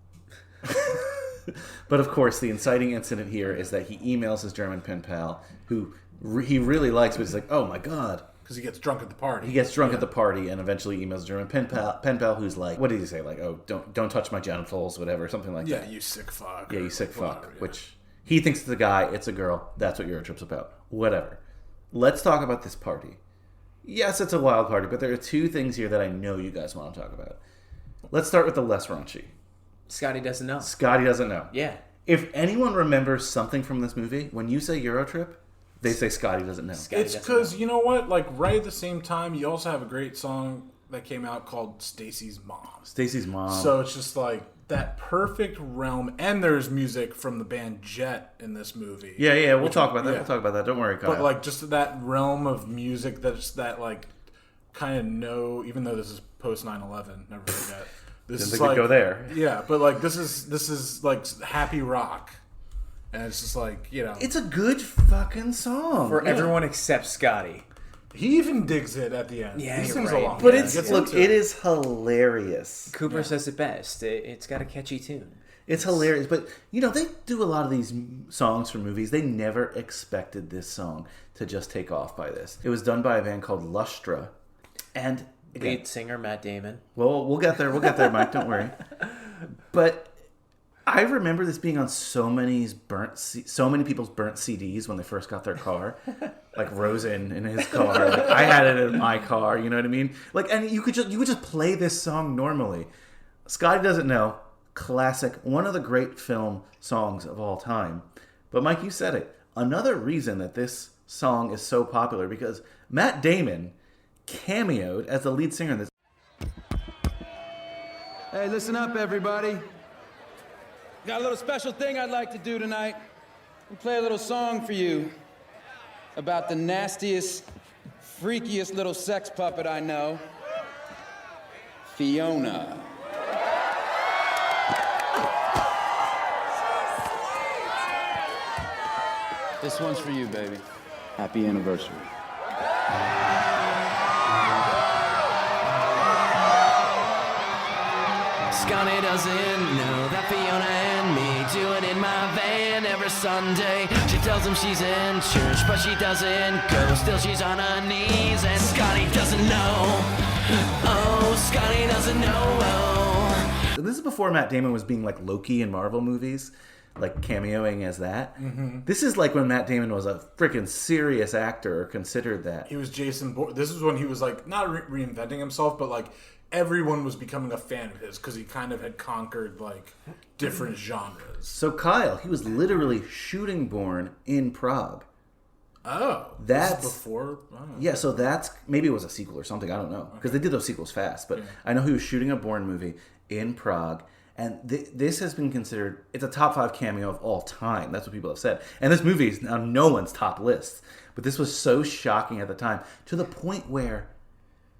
But of course, the inciting incident here is that he emails his German pen pal, who he really likes, but he's like, oh my god. Because he gets drunk at the party. He gets drunk at the party and eventually emails German pen pal who's like, what did he say? Like, oh, don't touch my genitals, whatever, something like that. Yeah, you sick fuck. Yeah, you sick fuck. Whatever, yeah. Which he thinks it's a guy, it's a girl. That's what Eurotrip's about. Whatever. Let's talk about this party. Yes, it's a wild party, but there are two things here that I know you guys want to talk about. Let's start with the less raunchy. Scotty doesn't know. Scotty doesn't know. Yeah. If anyone remembers something from this movie, when you say Eurotrip, they say Scotty doesn't know. Scotty It's doesn't because, know. you know what? Like, right at the same time, you also have a great song that came out called Stacy's Mom. Stacy's mom. So it's just like that perfect realm. And there's music from the band Jet in this movie. yeah, we'll talk about that. yeah. We'll talk about that. Don't worry, Kyle. But, like, just that realm of music that's that, like, kind of even though this is post 9/11, never forget. This Didn't is think like, we'd go there. Yeah, but, like, this is like happy rock. And it's just like, It's a good fucking song. For everyone except Scotty. he even digs it at the end. Yeah, he you're sings right. along. But Yeah, it's gets look, into it is hilarious. Cooper says it best. It's got a catchy tune. It's hilarious. But they do a lot of these songs for movies. They never expected this song to just take off by this. It was done by a band called Lustra, and again, Lead singer Matt Damon. well, we'll get there. We'll get there, Mike. Don't worry. But I remember this being on so many people's burnt CDs when they first got their car, like Rosen in his car. Like I had it in my car. You know what I mean? Like, and you could just play this song normally. Scotty doesn't know. Classic, one of the great film songs of all time. But Mike, you said it. Another reason that this song is so popular because Matt Damon cameoed as the lead singer in this. Hey, listen up, everybody. Got a little special thing I'd like to do tonight. I'll play a little song for you about the nastiest, freakiest little sex puppet I know, Fiona. This one's for you, baby. Happy anniversary. Scotty doesn't know that Fiona and me do it in my van every Sunday. She tells him she's in church, but she doesn't go. Still she's on her knees, and Scotty doesn't know. Oh, Scotty doesn't know. Oh. This is before Matt Damon was being like Loki in Marvel movies, like cameoing as that. Mm-hmm. This is like when Matt Damon was a freaking serious actor, or considered that. He was Jason Bourne. This is when he was like not reinventing himself, but like everyone was becoming a fan of his because he kind of had conquered like different genres. So Kyle, he was literally shooting Bourne in Prague. Oh, That's this is before. Oh. Yeah, so that's maybe it was a sequel or something. I don't know because they did those sequels fast. But I know he was shooting a Bourne movie in Prague, and this has been considered it's a top 5 cameo of all time. That's what people have said. And this movie is on no one's top list. But this was so shocking at the time to the point where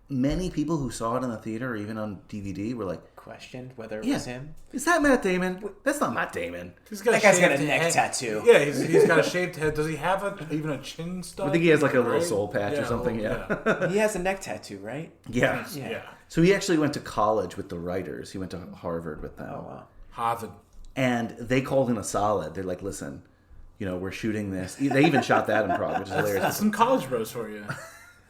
many people who saw it in the theater or even on DVD were like, Questioned whether it was him. Is that Matt Damon? That's not Matt Damon. That guy's got a neck tattoo. Yeah, he's got a shaved head. Does he have even a chin stud? I think he has like a little Right? soul patch or something. Yeah. He has a neck tattoo, right? Yeah. Yeah. So he actually went to college with the writers. He went to Harvard with them. Oh, wow. Harvard. And they called him a solid. They're like, listen, we're shooting this. They even shot that in Prague, which is hilarious. That's some college bros for you.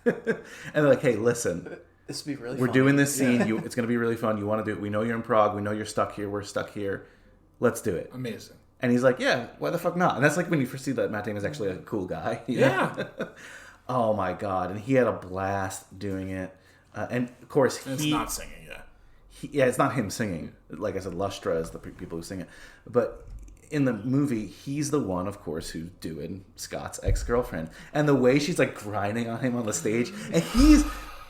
And they're like, hey, listen, This would be really we're fun. doing this scene. It's going to be really fun. You want to do it. We know you're in Prague. We know you're stuck here. We're stuck here. Let's do it. Amazing. And he's like, yeah, why the fuck not? And that's like when you first see that Matt Damon's actually a cool guy. Yeah. Oh, my God. And he had a blast doing it. And, of course, It's not singing yet. yeah, it's not him singing. Like I said, Lustra is the people who sing it. But in the movie, he's the one, of course, who's doing Scott's ex-girlfriend. And the way she's like grinding on him on the stage. And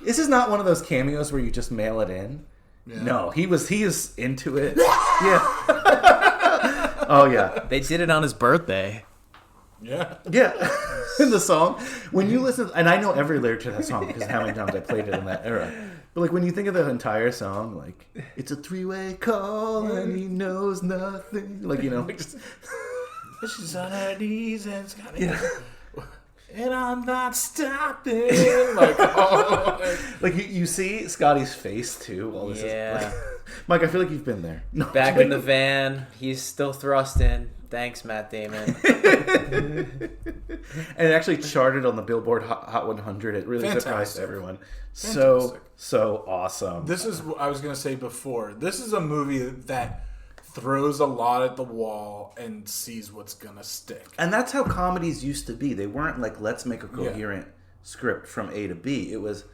this is not one of those cameos where you just mail it in. Yeah. No, he is into it. Yeah. Oh, yeah. They did it on his birthday. Yeah. Yeah. In the song. When you listen, and I know every lyric to that song because how many times I played it in that era. But like when you think of the entire song, like, it's a three-way call and he knows nothing. Like, She's on her knees and it's got and I'm not stopping. Like, like you see Scotty's face too. While this is like, Mike, I feel like you've been there. No, Back in the van, he's still thrusting. Thanks, Matt Damon. And it actually charted on the Billboard Hot 100. It really surprised Fantastic. everyone. Fantastic. So awesome. this is what I was going to say before. This is a movie that throws a lot at the wall and sees what's going to stick. And that's how comedies used to be. They weren't like, let's make a coherent script from A to B. It was,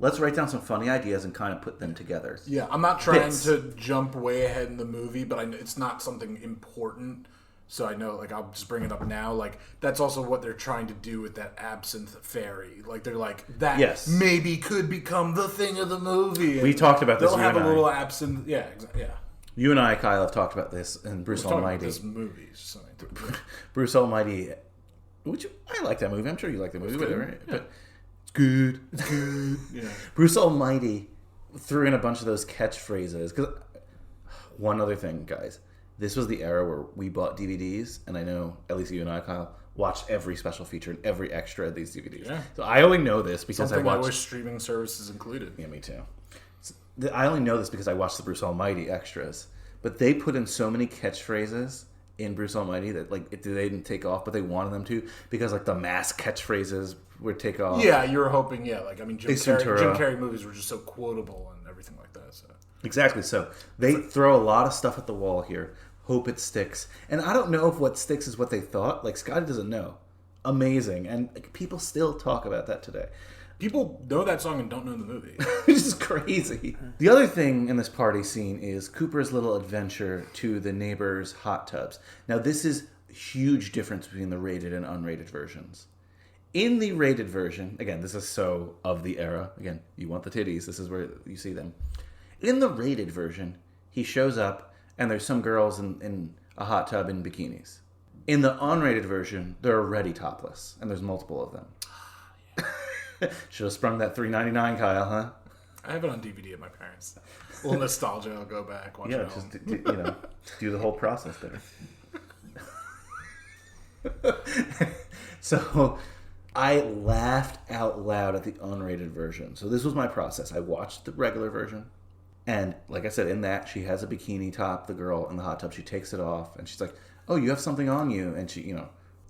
let's write down some funny ideas and kind of put them together. Yeah, I'm not trying Hits. to jump way ahead in the movie, but I know it's not something important. So I know, like, I'll just bring it up now. Like, that's also what they're trying to do with that absinthe fairy. Like, they're like, that maybe could become the thing of the movie. We talked about this. They'll You have and a I. little absinthe. Yeah, yeah. You and I, Kyle, have talked about this in Bruce We're talking about Almighty. this movie. So Bruce Almighty. I like that movie. I'm sure you like the movie. good. Whatever. Yeah. But it's good. It's good. Yeah. Bruce Almighty threw in a bunch of those catchphrases. Because one other thing, guys. This was the era where we bought DVDs, and I know, at least you and I, Kyle, watched every special feature and every extra of these DVDs. Yeah. So I only know this because Something I watched... I wish streaming services included. Yeah, me too. I only know this because I watched the Bruce Almighty extras. But they put in so many catchphrases in Bruce Almighty that like they didn't take off, but they wanted them to because like the mass catchphrases would take off. Yeah, you were hoping. Yeah, like I mean, Jim Ace Ventura. Carrey movies were just so quotable and everything like that. So Exactly. So they throw a lot of stuff at the wall here. Hope it sticks. And I don't know if what sticks is what they thought. Like Scotty doesn't know. Amazing. And like, people still talk about that today. people know that song and don't know the movie. Which is crazy. The other thing in this party scene is Cooper's little adventure to the neighbors' hot tubs. Now, this is a huge difference between the rated and unrated versions. In the rated version, again, this is so of the era. Again, you want the titties. This is where you see them. In the rated version, he shows up and there's some girls in a hot tub in bikinis. In the unrated version, they're already topless, and there's multiple of them. Should have sprung that $3.99, Kyle, huh? I have it on DVD at my parents'. A little nostalgia. I'll go back, watch Yeah, it. just do the whole process there. So I laughed out loud at the unrated version. So this was my process. I watched the regular version. And like I said, in that, she has a bikini top, the girl in the hot tub. She takes it off, and she's like, oh, you have something on you. And she,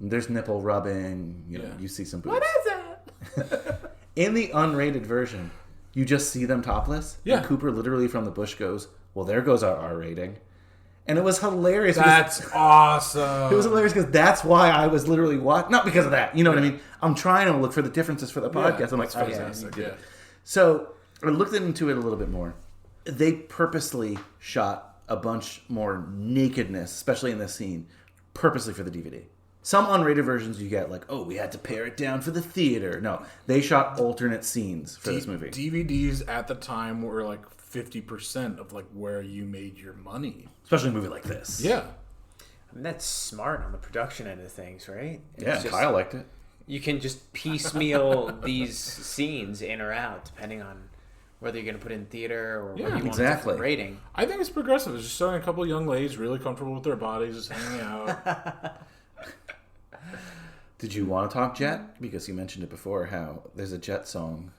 there's nipple rubbing. You see some boobs. What is that? In the unrated version, you just see them topless. Yeah. And Cooper literally from the bush goes, well, there goes our R rating. And it was hilarious. That's awesome. It was hilarious because that's why I was literally watching. Not because of that. You know what I mean? I'm trying to look for the differences for the podcast. I'm like, that's oh, yeah, fantastic. you did Yeah. it. So I looked into it a little bit more. They purposely shot a bunch more nakedness, especially in this scene, purposely for the DVD. Some unrated versions you get like, oh, we had to pare it down for the theater. No, they shot alternate scenes for this movie. DVDs at the time were like 50% of like where you made your money. Especially a movie like this. Yeah. I mean, that's smart on the production end of things, right? Yeah, It's Kyle liked it. You can just piecemeal these scenes in or out, depending on whether you're going to put it in theater or whether you want exactly. a different rating. I think it's progressive. It's just showing a couple of young ladies really comfortable with their bodies, just hanging out. Did you want to talk Jet? Because you mentioned it before, how there's a Jet song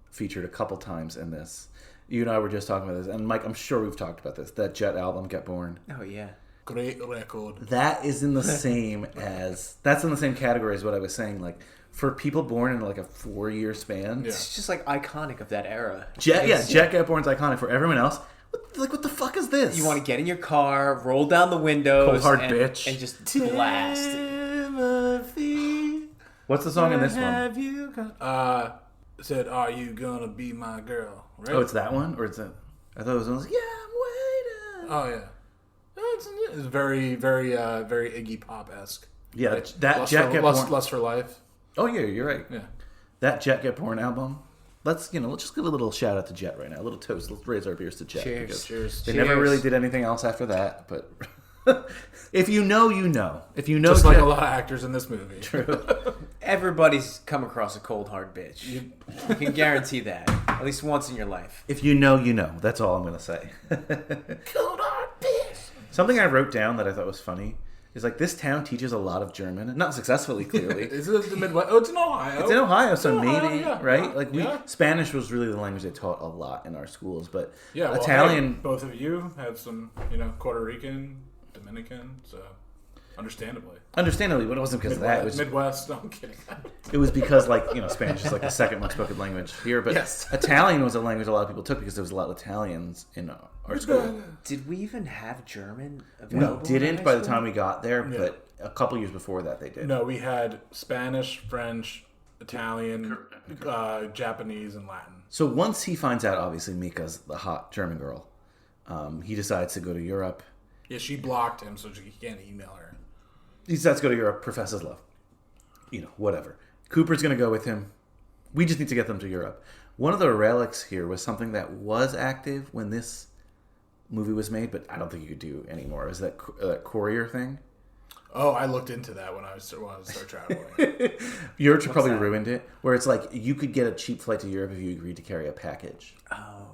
featured a couple times in this. You and I were just talking about this, and Mike, I'm sure we've talked about this. That Jet album, Get Born. Oh yeah. Great record. That is in the same as that's in the same category as what I was saying. Like for people born in like a 4-year span, It's just like iconic of that era. Jet Get Born's iconic. For everyone else, what the fuck is this? You want to get in your car, roll down the windows, Cold Hard Bitch, and just blast. What's the song in this one? Said, "Are you gonna be my girl?" Right? Oh, it's that one, or it's that? I thought it was one. Yeah, I'm waiting. Oh yeah. It's very, very, very Iggy Pop-esque. Yeah, that Jet Get Born. Lust for Life. Oh yeah, you're right. Yeah. That Jet Get Born album. Let's just give a little shout out to Jet right now. A little toast. Let's raise our beers to Jet. Cheers. Cheers. They never really did anything else after that, but if you know, you know. If you know, Just Jet, like a lot of actors in this movie. True. Everybody's come across a cold hard bitch. You can guarantee that at least once in your life. If you know, you know. That's all I'm gonna say. Cold hard bitch. Something I wrote down that I thought was funny is like this town teaches a lot of German, not successfully, clearly. Is it the Midwest? Oh, it's in Ohio. It's in Ohio, so Ohio, maybe yeah, right. yeah, Like Spanish was really the language they taught a lot in our schools, but Yeah, well, Italian. hey, both of you have some, Puerto Rican, Dominican, so understandably. Understandably, but it wasn't because of that. It was, Midwest. No, I'm kidding. it was because, Spanish is like the second most spoken language here. But Yes. Italian was a language a lot of people took because there was a lot of Italians in our school. Did we even have German We available? didn't in by high the school? time we got there, Yeah. but a couple years before that they did. No, we had Spanish, French, Italian, Japanese, and Latin. So once he finds out, obviously, Mika's the hot German girl, he decides to go to Europe. Yeah, she blocked him, so he can't email her. He decides to go to Europe, professes love. Whatever. Cooper's going to go with him. We just need to get them to Europe. One of the relics here was something that was active when this movie was made, but I don't think you could do anymore. Is that courier thing? Oh, I looked into that when I started traveling. Europe probably ruined it, where it's like you could get a cheap flight to Europe if you agreed to carry a package. Oh,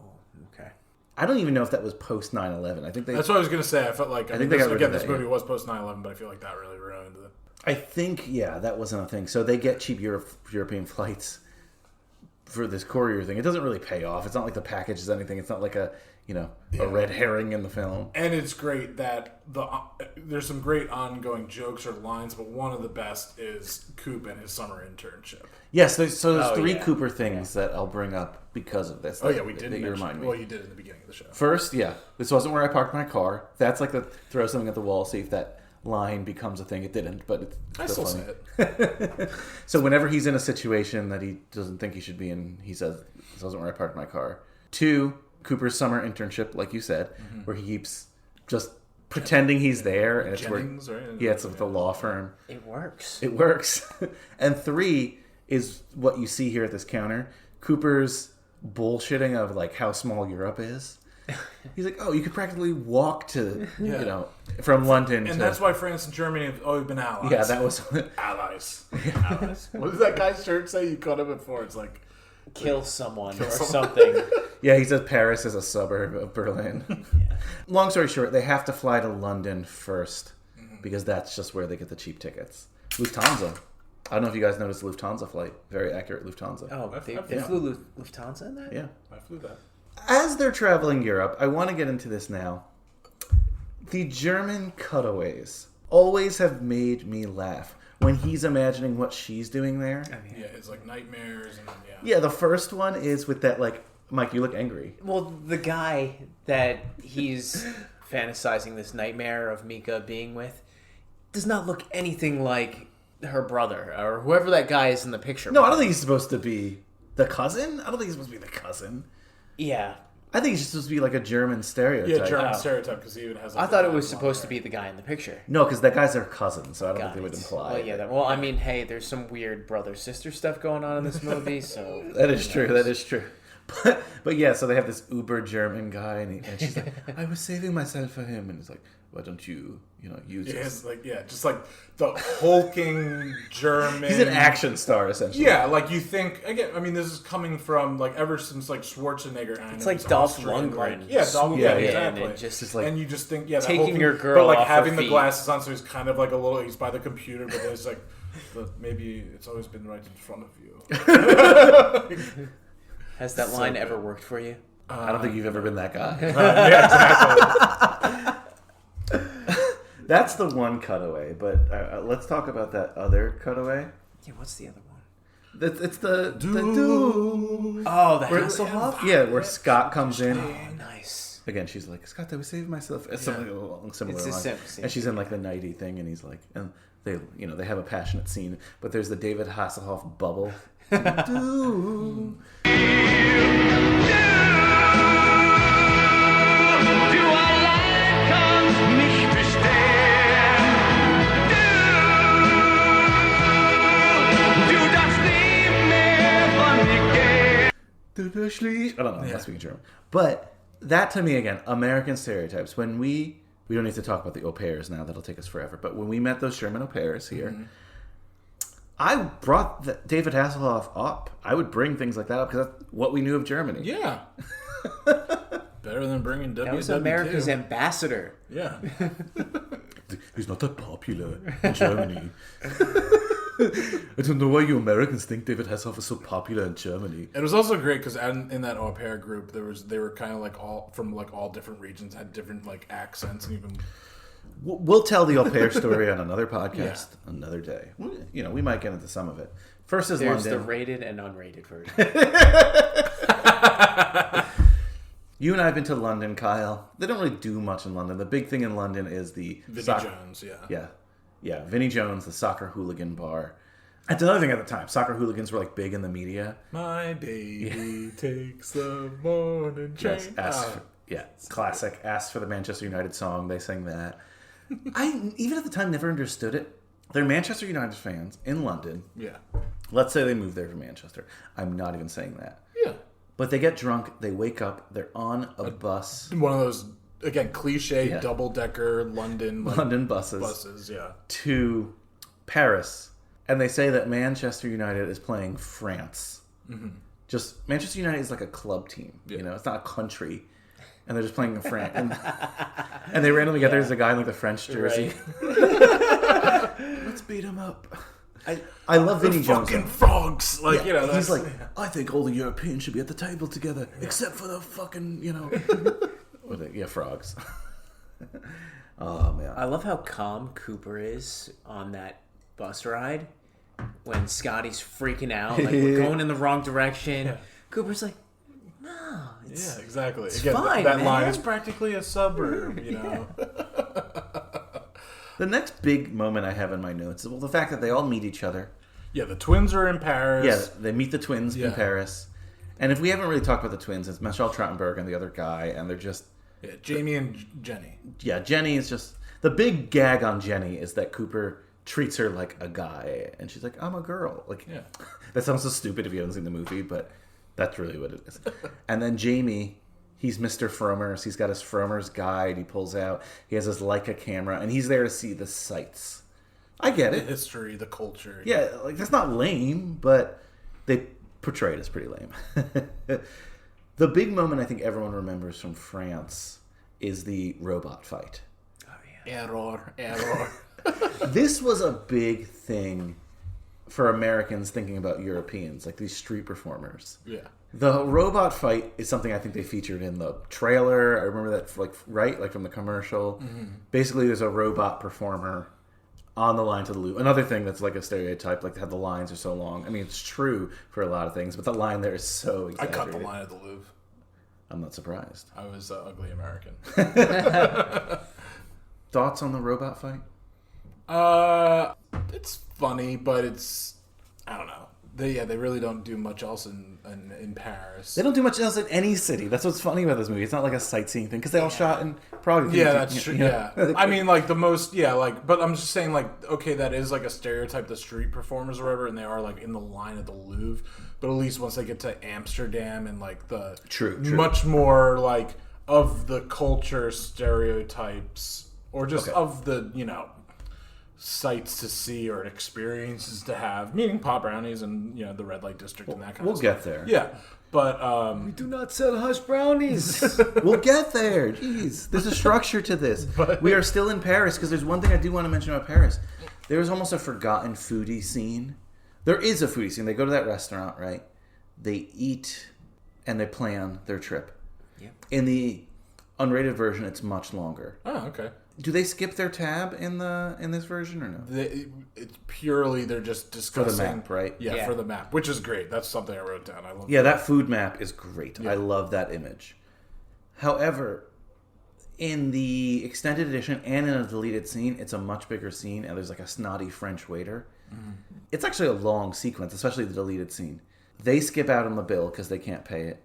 okay. I don't even know if that was post 9/11. I think they. That's what I was going to say. I felt like, think they got rid of this that, movie yeah. was post 9/11, but I feel like that really ruined it. I think that wasn't a thing. So they get cheap European flights for this courier thing. It doesn't really pay off. It's not like the package is anything. It's not like a red herring in the film. And it's great that there's some great ongoing jokes or lines, but one of the best is Coop and his summer internship. Yes, there's 3 yeah. Cooper things that I'll bring up because of this. Oh yeah, we did. That you remind me. Well, you did in the beginning of the show. First, this wasn't where I parked my car. That's like the throw something at the wall, see if that line becomes a thing. It didn't, but it's I still still funny. say it. So whenever he's in a situation that he doesn't think he should be in, he says, "This wasn't where I parked my car." 2, Cooper's summer internship, like you said, where he keeps just pretending he's there, and it's Jennings, where, right? yeah, it's with the law firm. It works. It works. And 3 is what you see here at this counter. Cooper's bullshitting of like how small Europe is. He's like, oh, you could practically walk to, from London. And that's why France and Germany have always been allies. Yeah, that was. allies. Allies. What does that guy's shirt say? You caught him before. It's like Kill someone or something. Yeah, he says Paris is a suburb of Berlin. Long story short, they have to fly to London first because that's just where they get the cheap tickets. Lufthansa. I don't know if you guys noticed the Lufthansa flight. Very accurate Lufthansa. Oh, they flew Lufthansa in that? Yeah. I flew that. As they're traveling Europe, I want to get into this now. The German cutaways always have made me laugh when he's imagining what she's doing there. Yeah, it's like nightmares and Yeah, the first one is with that, like, Mike, you look angry. Well, the guy that he's fantasizing this nightmare of Mika being with does not look anything like her brother or whoever that guy is in the picture. No, I don't think he's supposed to be the cousin. I don't think he's supposed to be the cousin. Yeah. I think he's just supposed to be like a German stereotype. Yeah, German stereotype because he even has. Like, I thought it was supposed to be the guy in the picture. No, because that guy's their cousin, so I don't think they would Got it. imply. Well, yeah. Well, I mean, hey, there's some weird brother-sister stuff going on in this movie, so... That is true. That is true. But yeah, so they have this uber German guy, and she's like, "I was saving myself for him," and he's like, "Why don't you, use Yeah, it?" it's like just like the hulking German. He's an action star, essentially. Yeah, like you think again. I mean, this is coming from like ever since like Schwarzenegger. And It's like Dolph Austrian, Lundgren. Like, yeah, Dolph. swooping Yeah, in exactly. and just like and you just think, yeah, that taking whole thing, your girl but like off her having the feet. glasses on, so he's kind of like a little. He's by the computer, but there's like, but maybe it's always been right in front of you. Has that line ever worked for you? I don't think you've ever been that guy. Yeah, exactly. That's the one cutaway, but let's talk about that other cutaway. Yeah, what's the other one? It's the do. Oh, the Hasselhoff? Yeah, where Scott comes in. Oh, nice. Again, she's like, Scott, I was saving myself. Something along similar It's a lines. same And she's in like the nighty thing, and he's like, and they, they have a passionate scene. But there's the David Hasselhoff bubble. Do. I don't know. I'm not speaking German. But that to me, again, American stereotypes. When we don't need to talk about the au pairs now. That'll take us forever. But when we met those German au pairs here, I brought David Hasselhoff up. I would bring things like that up because that's what we knew of Germany. Yeah. Better than bringing WW2. That was America's ambassador. Yeah. He's not that popular in Germany. I don't know why you Americans think David Hasselhoff is so popular in Germany. It was also great because in that au pair group, they were kind of like all from like all different regions, had different like accents, and even. We'll tell the au pair story on another podcast another day. We might get into some of it. First is There's London. the rated and unrated version. You and I have been to London, Kyle. They don't really do much in London. The big thing in London is the Vinnie Jones, Yeah, Vinnie Jones, the soccer hooligan bar. That's another thing at the time. Soccer hooligans were like big in the media. My baby takes the morning train. Yes, classic. Asked for the Manchester United song. They sang that. I even at the time never understood it. They're Manchester United fans in London. Yeah. Let's say they moved there from Manchester. I'm not even saying that. Yeah. But they get drunk. They wake up. They're on a bus. One of those, again, cliche double-decker London buses. Buses, yeah. To Paris. And they say that Manchester United is playing France. Mm-hmm. Just Manchester United is like a club team. Yeah. It's not a country. And they're just playing in France. And they randomly get there's a guy in like the French jersey. Right. Let's beat him up. I love Vinnie Jones. Fucking frogs. He's like, I think all the Europeans should be at the table together, except for the fucking, frogs. Oh, man. I love how calm Cooper is on that bus ride when Scotty's freaking out, like we're going in the wrong direction. Yeah. Cooper's like, no, it's exactly. It's fine, that man. line is practically a suburb, The next big moment I have in my notes is the fact that they all meet each other. Yeah, the twins are in Paris. Yeah, they meet the twins in Paris. And if we haven't really talked about the twins, it's Michelle Trachtenberg and the other guy, and they're just... Yeah, Jamie and Jenny. Yeah, Jenny is just... The big gag on Jenny is that Cooper treats her like a guy, and she's like, I'm a girl. That sounds so stupid if you haven't seen the movie, but that's really what it is. And then Jamie... He's Mr. Fromers. He's got his Fromers guide. He pulls out. He has his Leica camera, and he's there to see the sights. I get it. The history, the culture. Yeah, that's not lame, but they portray it as pretty lame. The big moment I think everyone remembers from France is the robot fight. Oh, yeah. Error. This was a big thing for Americans thinking about Europeans, like these street performers. Yeah. The robot fight is something I think they featured in the trailer. I remember that, from the commercial. Mm-hmm. Basically, there's a robot performer on the line to the Louvre. Another thing that's like a stereotype, like how the lines are so long. I mean, it's true for a lot of things, but the line there is so exaggerated. I cut the line at the Louvre. I'm not surprised. I was ugly American. Thoughts on the robot fight? It's funny, but I don't know. They really don't do much else in Paris. They don't do much else in any city. That's what's funny about this movie. It's not like a sightseeing thing because they all shot in Prague. Yeah, that's true. Yeah, I mean, like the most. Yeah, but I'm just saying, okay, that is like a stereotype. The street performers or whatever, and they are like in the line at the Louvre. But at least once they get to Amsterdam and like the true. much more like of the culture stereotypes or just of the sights to see or experiences to have, meaning pot brownies and the red light district and that kind of stuff. We'll get there. Yeah, but we do not sell hush brownies. We'll get there. Jeez, there's a structure to this. But we are still in Paris because there's one thing I do want to mention about Paris. There is almost a forgotten foodie scene. There is a foodie scene. They go to that restaurant, right? They eat and they plan their trip. Yep. In the unrated version, it's much longer. Oh, okay. Do they skip their tab in this version or no? It's purely they're just discussing For the map, right? Yeah, for the map, which is great. That's something I wrote down. I love. Yeah, that food map is great. Yeah. I love that image. However, in the extended edition and in a deleted scene, it's a much bigger scene, and there's like a snotty French waiter. Mm-hmm. It's actually a long sequence, especially the deleted scene. They skip out on the bill because they can't pay it.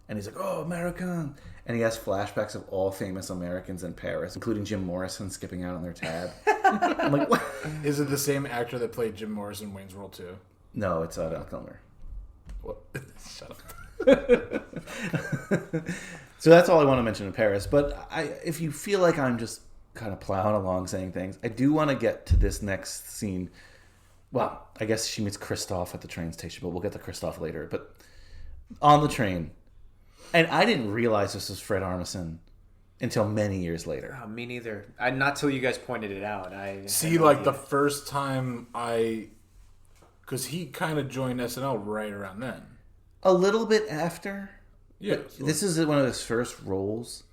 And he's like, oh, American. And he has flashbacks of all famous Americans in Paris, including Jim Morrison skipping out on their tab. I'm like, what? Is it the same actor that played Jim Morrison in Wayne's World 2? No, it's Val Kilmer. What? Shut up. So that's all I want to mention in Paris. But if you feel like I'm just kind of plowing along saying things, I do want to get to this next scene. Well, I guess she meets Christoph at the train station, but we'll get to Christoph later. But on the train... And I didn't realize this was Fred Armisen until many years later. Oh, me neither. Not till you guys pointed it out. See, like the first time because he kind of joined SNL right around then. A little bit after. Yeah. This is one of his first roles.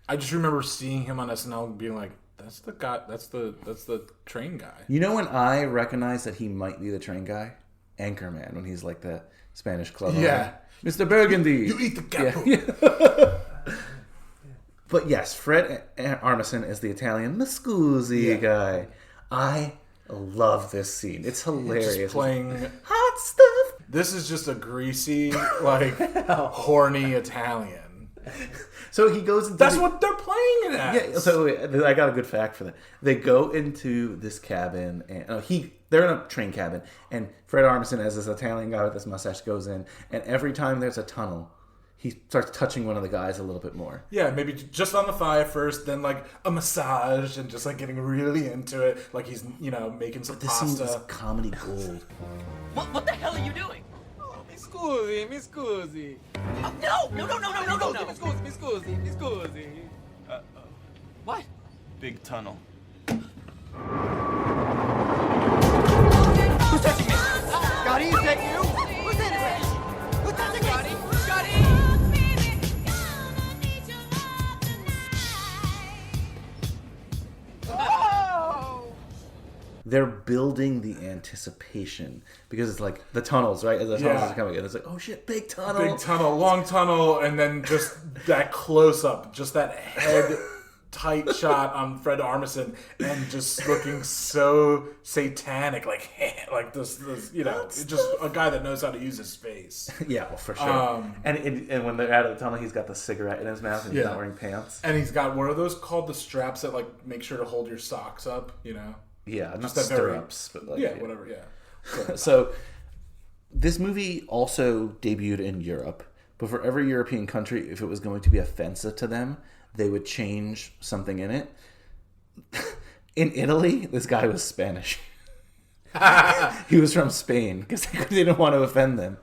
I just remember seeing him on SNL and being like, that's the guy, that's the train guy. You know when I recognized that he might be the train guy? Anchorman, when he's like the Spanish club owner. Yeah. Mr. Burgundy. You eat the gato. Yeah. But yes, Fred Armisen is the Italian Miscusi guy. I love this scene. It's hilarious. Just playing hot stuff. This is just a greasy, like, horny Italian. So he goes into That's what they're playing it as. Yeah, so I got a good fact for that. They go into this cabin, and they're in a train cabin, and Fred Armisen, as this Italian guy with this mustache, goes in, and every time there's a tunnel, he starts touching one of the guys a little bit more. Yeah, maybe just on the thigh first, then like a massage, and just like getting really into it, like he's making some This pasta. scene is comedy gold. What the hell are you doing? Mi scusi. Oh, no! Mi scusi. What? Big tunnel. Who's touching me? Scotty, is that you? Who's that? Who's touching me? Scotty! They're building the anticipation because it's like the tunnels, right? As the tunnels are coming in, it's like, oh shit, big tunnel. Big tunnel, long tunnel, and then just that close up, just that head tight shot on Fred Armisen, and just looking so satanic, like this, just a guy that knows how to use his face. Yeah, well, for sure. And when they're out of the tunnel, he's got the cigarette in his mouth and he's not wearing pants. And he's got what are those called? The straps that like make sure to hold your socks up, Yeah, not that stirrups, but like... Yeah, whatever, yeah. So, this movie also debuted in Europe, but for every European country, if it was going to be offensive to them, they would change something in it. In Italy, this guy was Spanish. He was from Spain, because they didn't want to offend them.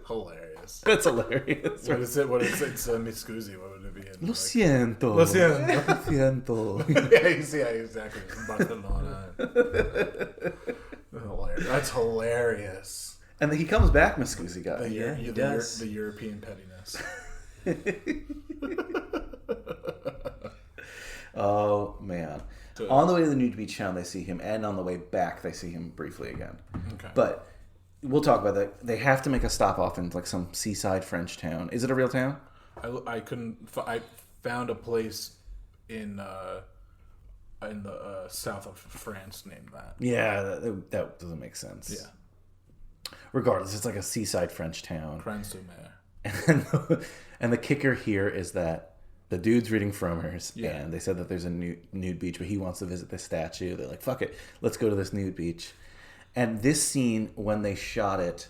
Hilarious. That's hilarious. What is it? It's Mi scusi. What would it be? Lo siento. Lo siento. Lo siento. Yeah, exactly. Barcelona. That's hilarious. And then he comes back, Miscusi guy. he does. The European pettiness. Oh, man. On the way to the nude beach town, they see him, and on the way back, they see him briefly again. Okay. But we'll talk about that. They have to make a stop off in like some seaside French town. Is it a real town? I found a place in the south of France named that. Yeah, that doesn't make sense. Yeah. Regardless, it's like a seaside French town. Cran-sur-Mer. And the kicker here is that the dude's reading Frommer's, and they said that there's a nude beach, but he wants to visit the statue. They're like, fuck it, let's go to this nude beach. And this scene, when they shot it,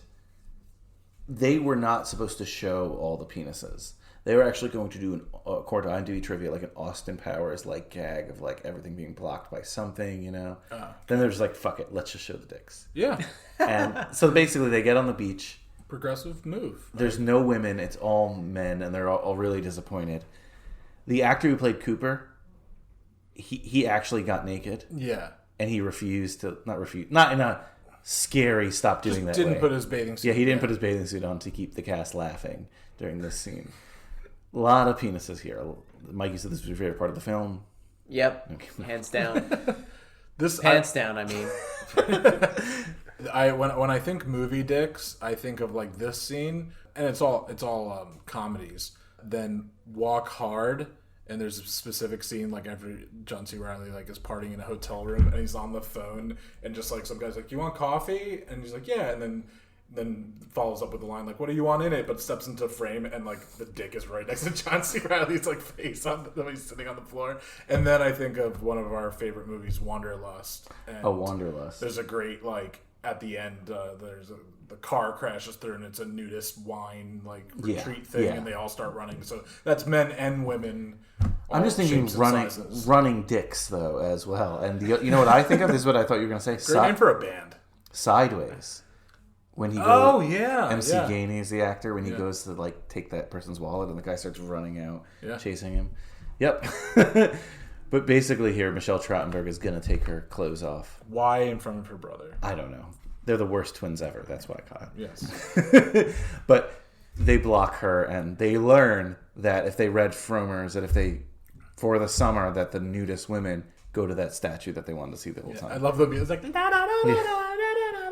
they were not supposed to show all the penises. They were actually going to do, according to IMDb trivia, like an Austin Powers like gag of like everything being blocked by something, Then they're just like, fuck it, let's just show the dicks. Yeah. And so basically they get on the beach. Progressive move. There's no women, it's all men, and they're all really disappointed. The actor who played Cooper, he actually got naked. Yeah. And he not in a scary stop doing that didn't way. put his bathing suit Yeah, he didn't put his bathing suit on to keep the cast laughing during this scene. A lot of penises here. Mike, you said this was your favorite part of the film. Yep. Okay. Hands down. This Pants down, I mean. When I think movie dicks, I think of like this scene, and it's all comedies. Then Walk Hard, and there's a specific scene like after John C. Reilly like is partying in a hotel room, and he's on the phone, and just like some guy's like, "You want coffee?" And he's like, "Yeah," and then follows up with the line like, "What do you want in it?" But steps into frame, and like the dick is right next to John C. Reilly's like face on the he's sitting on the floor. And then I think of one of our favorite movies, Wanderlust. And Wanderlust. There's a great like at the end. The car crashes through, and it's a nudist wine like retreat thing, and they all start running. So that's men and women. I'm just thinking running dicks though as well. And you know what I think of? This is what I thought you were going to say. Great name for a band. Sideways. When he goes, MC Gainey is the actor. When he goes to like take that person's wallet, and the guy starts running out, chasing him. Yep. But basically, here Michelle Trachtenberg is gonna take her clothes off. Why in front of her brother? I don't know. They're the worst twins ever. That's why, Kyle. Yes. But they block her, and they learn that if they read Fromers, that if they for the summer, that the nudist women go to that statue that they wanted to see the whole time. I love the music. It's like And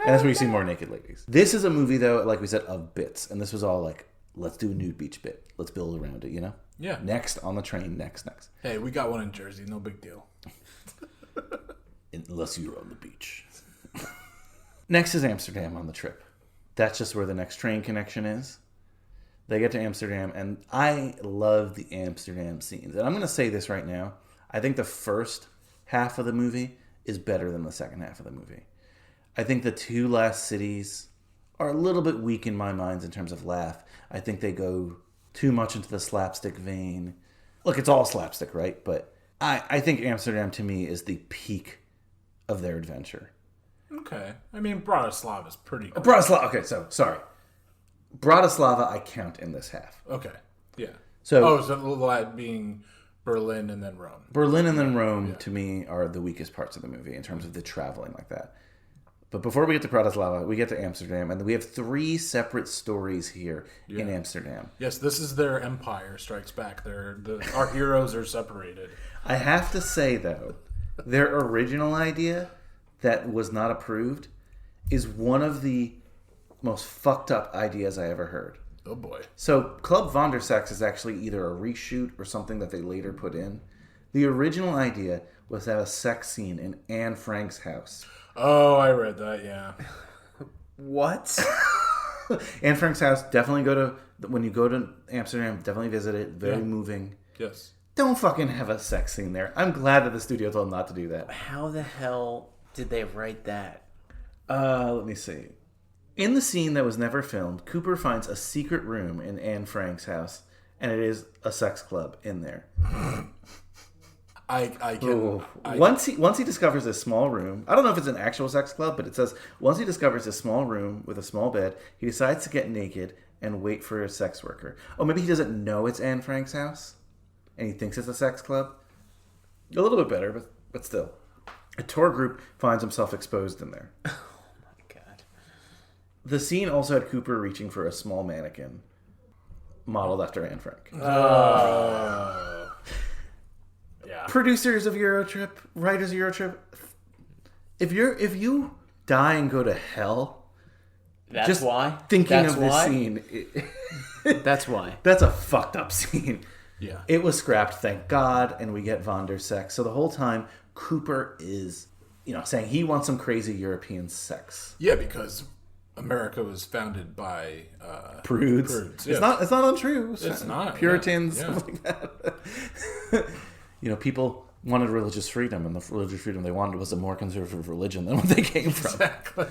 that's where you see more naked ladies. This is a movie, though, like we said, of bits. And this was all like, let's do a nude beach bit. Let's build around it, you know? Yeah. Next on the train, next. Hey, we got one in Jersey. No big deal. Unless you're on the beach. Next is Amsterdam on the trip. That's just where the next train connection is. They get to Amsterdam, and I love the Amsterdam scenes. And I'm going to say this right now. I think the first half of the movie is better than the second half of the movie. I think the two last cities are a little bit weak in my mind in terms of laugh. I think they go too much into the slapstick vein. Look, it's all slapstick, right? But I think Amsterdam, to me, is the peak of their adventure. Okay. I mean, Bratislava is pretty cool. Okay, so, sorry. Bratislava, I count in this half. Okay. Yeah. So that being Berlin and then Rome. Berlin and then Rome, to me, are the weakest parts of the movie in terms of the traveling like that. But before we get to Bratislava, we get to Amsterdam, and we have three separate stories here in Amsterdam. Yes, this is their Empire Strikes Back. Our heroes are separated. I have to say, though, their original idea that was not approved is one of the most fucked up ideas I ever heard. Oh, boy. So Club Vondersex is actually either a reshoot or something that they later put in. The original idea was to have a sex scene in Anne Frank's house. Oh, I read that, yeah. What? Anne Frank's house, definitely when you go to Amsterdam, definitely visit it. Very moving. Yes. Don't fucking have a sex scene there. I'm glad that the studio told them not to do that. How the hell did they write that? Let me see. In the scene that was never filmed, Cooper finds a secret room in Anne Frank's house, and it is a sex club in there. Once he discovers this small room, I don't know if it's an actual sex club, but it says once he discovers this small room with a small bed, he decides to get naked and wait for a sex worker. Oh, maybe he doesn't know it's Anne Frank's house, and he thinks it's a sex club. A little bit better, but still. A tour group finds himself exposed in there. Oh my god. The scene also had Cooper reaching for a small mannequin modeled after Anne Frank. Yeah. Producers of Eurotrip, writers of Eurotrip, if you die and go to hell, That's just why? thinking That's of this why? scene, That's why. that's a fucked up scene. Yeah. It was scrapped, thank God, and we get Vondersex. So the whole time, Cooper is, saying he wants some crazy European sex. Yeah, because America was founded by Prudes. Yeah. It's not untrue. It's not. Puritans, Yeah. stuff like that. People wanted religious freedom, and the religious freedom they wanted was a more conservative religion than what they came from. Exactly.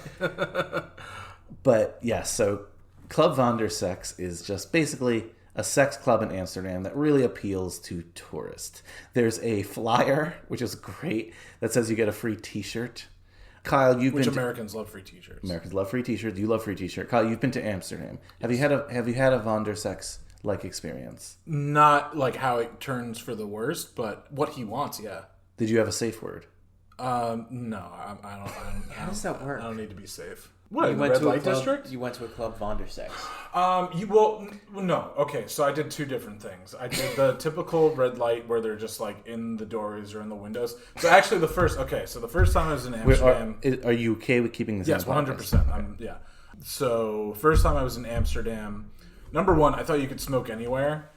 But so Club Vondersex is just basically a sex club in Amsterdam that really appeals to tourists. There's a flyer, which is great, that says you get a free t-shirt. Kyle, Which Americans love free t-shirts. Americans love free t-shirts. You love free t-shirt. Kyle, you've been to Amsterdam. Have you had a Vondersex-like experience? Not like how it turns for the worst, but what he wants, yeah. Did you have a safe word? No, I don't. How does that work? I don't need to be safe. What? You The went red to a light club, district? You went to a club Vondersex. No. Okay, so I did two different things. I did the typical red light where they're just like in the doorways or in the windows. So actually, the first time I was in Amsterdam. Are you okay with keeping this? Yes, 100%. Yeah. So first time I was in Amsterdam. Number one, I thought you could smoke anywhere.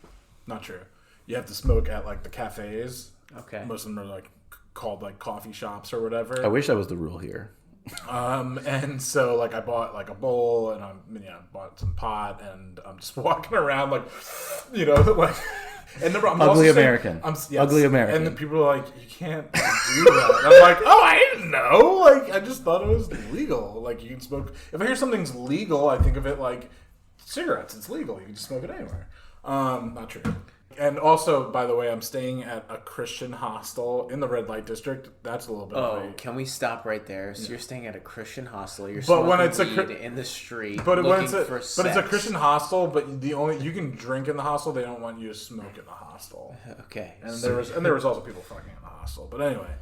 Not true. You have to smoke at like the cafes. Okay. Most of them are like called like coffee shops or whatever. I wish that was the rule here. And so like I bought like a bowl and bought some pot and I'm just walking around like, like, and I'm Ugly also American. Ugly American. And the people are like, you can't do that. And I'm like, oh, I didn't know. Like, I just thought it was legal. Like, you can smoke. If I hear something's legal, I think of it like cigarettes. It's legal. You can just smoke it anywhere. Not true. And also, by the way, I'm staying at a Christian hostel in the red light district. That's a little bit. Oh, can we stop right there? So you're staying at a Christian hostel. You're But when smoking it's weed in the street. But looking it's for a sex. Christian hostel. But you can drink in the hostel. They don't want you to smoke in the hostel. Okay. And there was also people fucking in the hostel. But anyway,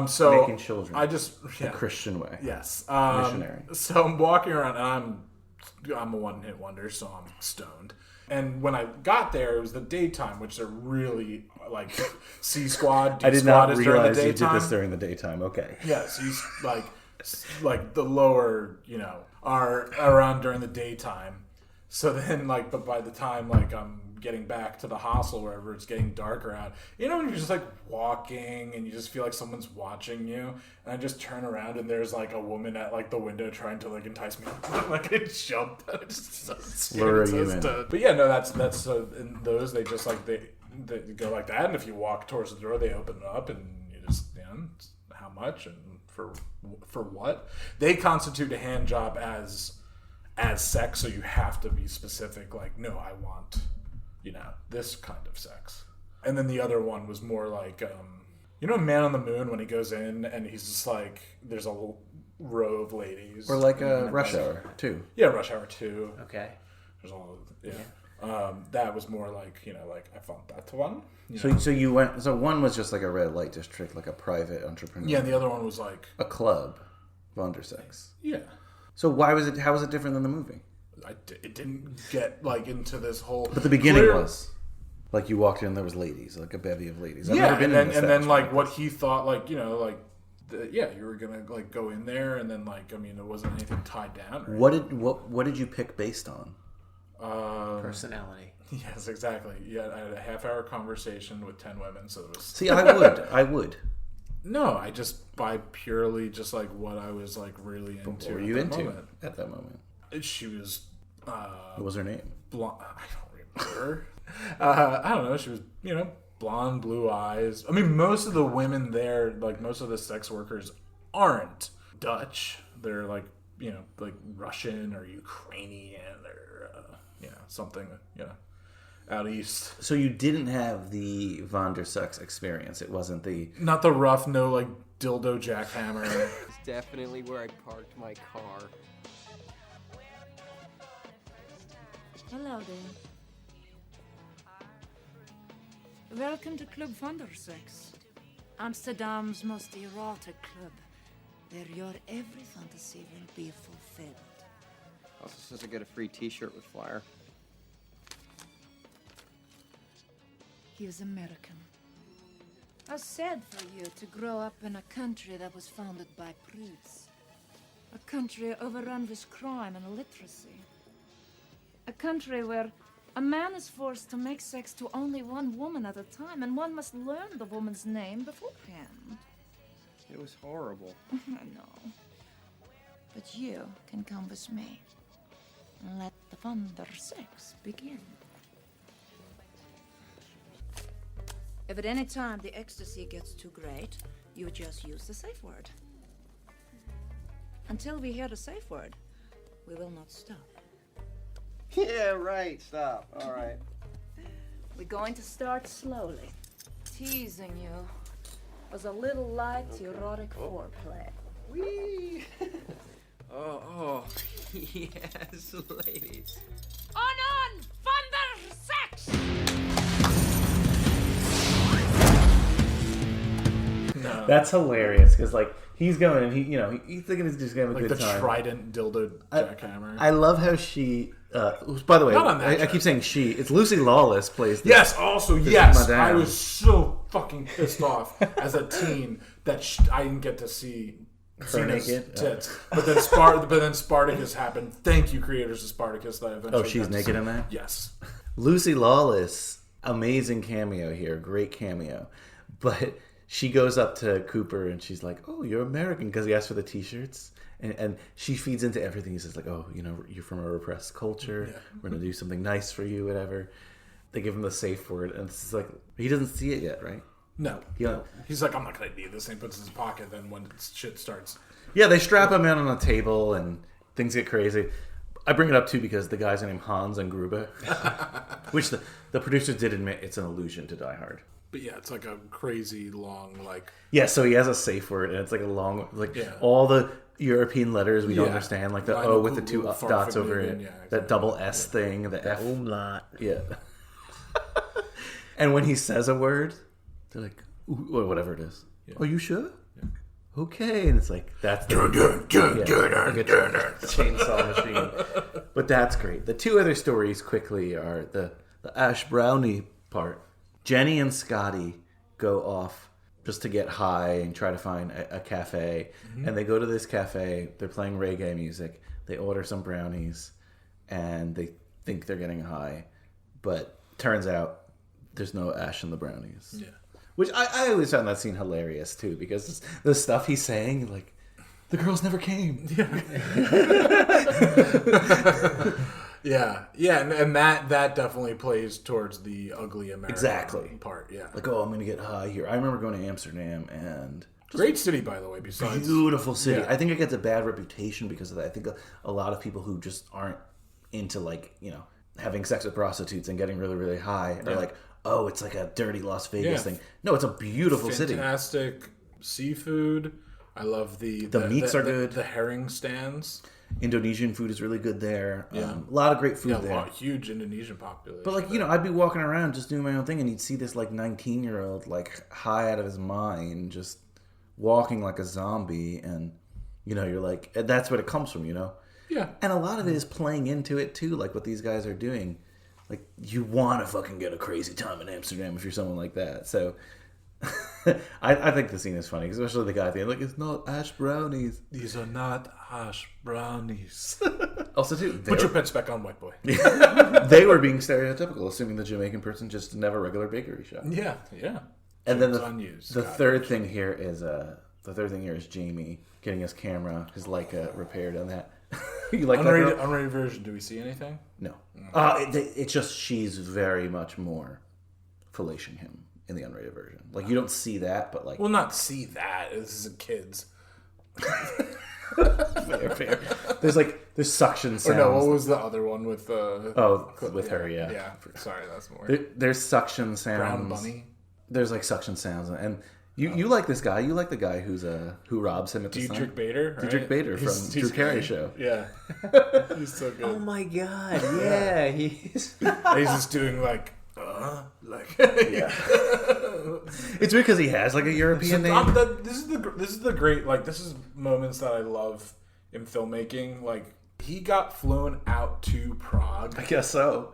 so Making children. I just The Christian way. Yes. Missionary. So I'm walking around, and I'm a one-hit wonder, so I'm stoned. And when I got there, it was the daytime, which are really like C Squad. I did not is during the realize you did daytime. this during the daytime. Okay. Yeah, so you like the lower, are around during the daytime. So then, but by the time I'm getting back to the hostel, wherever it's getting darker out, you're just walking and you just feel like someone's watching you. And I just turn around and there's a woman at the window trying to entice me. I jumped. I just so scared. Lure you in. But yeah, no, that's so in those they just they go like that, and if you walk towards the door, they open it up, and you just how much and for what? They constitute a hand job as sex, so you have to be specific. No, I want this kind of sex. And then the other one was more Man on the Moon, when he goes in and he's just there's a row of ladies, Or Rush Hour 2. Yeah, Rush Hour 2. Okay. There's all that was more I found that one. So you went. So one was just a red light district, a private entrepreneur. Yeah, and the other one was a club, Vondersex. yeah. So why was it? How was it different than the movie? It didn't get into this whole. But the beginning was you walked in, there was ladies, a bevy of ladies. I've never been in this and then establishment. what he thought, you were gonna go in there, and then it wasn't anything tied down. What did you pick based on? Personality. Yes, exactly. Yeah, I had a half-hour conversation with 10 women, so it was. See, I would. No, I just by purely just what I was really into. What were you into at that moment? She was. What was her name? Blonde. I don't remember. I don't know. She was, blonde, blue eyes. I mean, most of the women there, most of the sex workers, aren't Dutch. They're Russian or Ukrainian or something, out east. So you didn't have the Vondersex experience. It wasn't Not the rough, no dildo jackhammer. It's definitely where I parked my car. Hello there. Welcome to Club Vondersex, Amsterdam's most erotic club, where your every fantasy will be fulfilled. Also says I get a free t-shirt with flyer. He is American. How sad for you to grow up in a country that was founded by prudes. A country overrun with crime and illiteracy. A country where a man is forced to make sex to only one woman at a time, and one must learn the woman's name beforehand. It was horrible. I know. But you can come with me. And let the Vondersex begin. If at any time the ecstasy gets too great, you just use the safe word. Until we hear the safe word, we will not stop. Yeah, right. Stop. All right. We're going to start slowly, teasing you with a little light erotic foreplay. Whee! Oh, yes, ladies. On, Vondersex! No. That's hilarious because like he's going and he's thinking he's just gonna have a Like good the time. trident dildo jackhammer. I love how she. By the way, Not on that I keep saying she. It's Lucy Lawless plays. Yes. Also, yes. madame. I was so fucking pissed off as a teen that I didn't get to see Cena's naked? tits. But then Spartacus happened. Thank you, creators of Spartacus. That I eventually Oh, she's got to naked see. in that? Yes. Lucy Lawless, amazing cameo here, great cameo. But she goes up to Cooper and she's like, "Oh, you're American," because he asked for the T-shirts. And she feeds into everything. He says like, "Oh, you're from a repressed culture. Yeah. We're gonna do something nice for you, whatever." They give him the safe word, and it's like he doesn't see it yet, right? No. Yeah. He's like, I'm not gonna need this. And he puts it in his pocket. Then when shit starts, Yeah, they strap him in on a table, and things get crazy. I bring it up too because the guys are named Hans and Gruber, which the producers did admit it's an allusion to Die Hard. but yeah, it's like a crazy long like. Yeah, so he has a safe word, and it's like a long all the European letters we don't understand, like the O with the two dots over it, that double S thing, the F. Umlaut. Yeah. And when he says a word, they're like, or whatever it is. Yeah. Are you sure? Yeah. Okay. And it's like, that's the chainsaw machine. But that's great. The two other stories quickly are the Ash Brownie part. Jenny and Scotty go off just to get high and try to find a cafe. Mm-hmm. And they go to this cafe. They're playing reggae music. They order some brownies. And they think they're getting high. But turns out there's no ash in the brownies. Yeah. Which I always found that scene hilarious, too. Because the stuff he's saying, like, the girls never came. Yeah, and that definitely plays towards the ugly American part. Yeah, like, oh, I'm gonna get high here. I remember going to Amsterdam and great city, by the way. Besides, beautiful city. Yeah. I think it gets a bad reputation because of that. I think a lot of people who just aren't into having sex with prostitutes and getting really really high are like, oh, it's like a dirty Las Vegas thing. No, it's a beautiful city. Fantastic seafood. I love the meats are good. The herring stands. Indonesian food is really good there. Yeah. A lot of great food there. Huge Indonesian population. But I'd be walking around just doing my own thing, and you'd see this 19-year-old high out of his mind, just walking like a zombie, and you're like, that's what it comes from, Yeah. And a lot of it is playing into it too, like what these guys are doing. Like, you want to fucking get a crazy time in Amsterdam if you're someone like that. So I think the scene is funny, especially the guy at the end, like, it's not ash brownies. These are not ash brownies. Also, too, put your pets back on, white boy. They were being stereotypical, assuming the Jamaican person just didn't have a regular bakery shop. Yeah. And then the third thing here is Jamie getting his camera, his Leica repaired on that. You like that? Unrated version. Do we see anything? No. It's just she's very much more fellating him in the unrated version. Like, you don't see that, but like... We'll not see that. This is kids. Fair. There's suction sounds. Or no, what was the other one with... with her, yeah. Yeah, sorry, that's more... There's suction sounds. Brown bunny. There's suction sounds. And you like this guy. You like the guy who robs him at the Dietrich Bader, right? Dietrich Bader from Drew Carey Show. Yeah. He's so good. Oh my god, yeah. He's just doing yeah. It's weird because he has a European name. This is the great this is moments that I love in filmmaking. He got flown out to Prague. I guess so.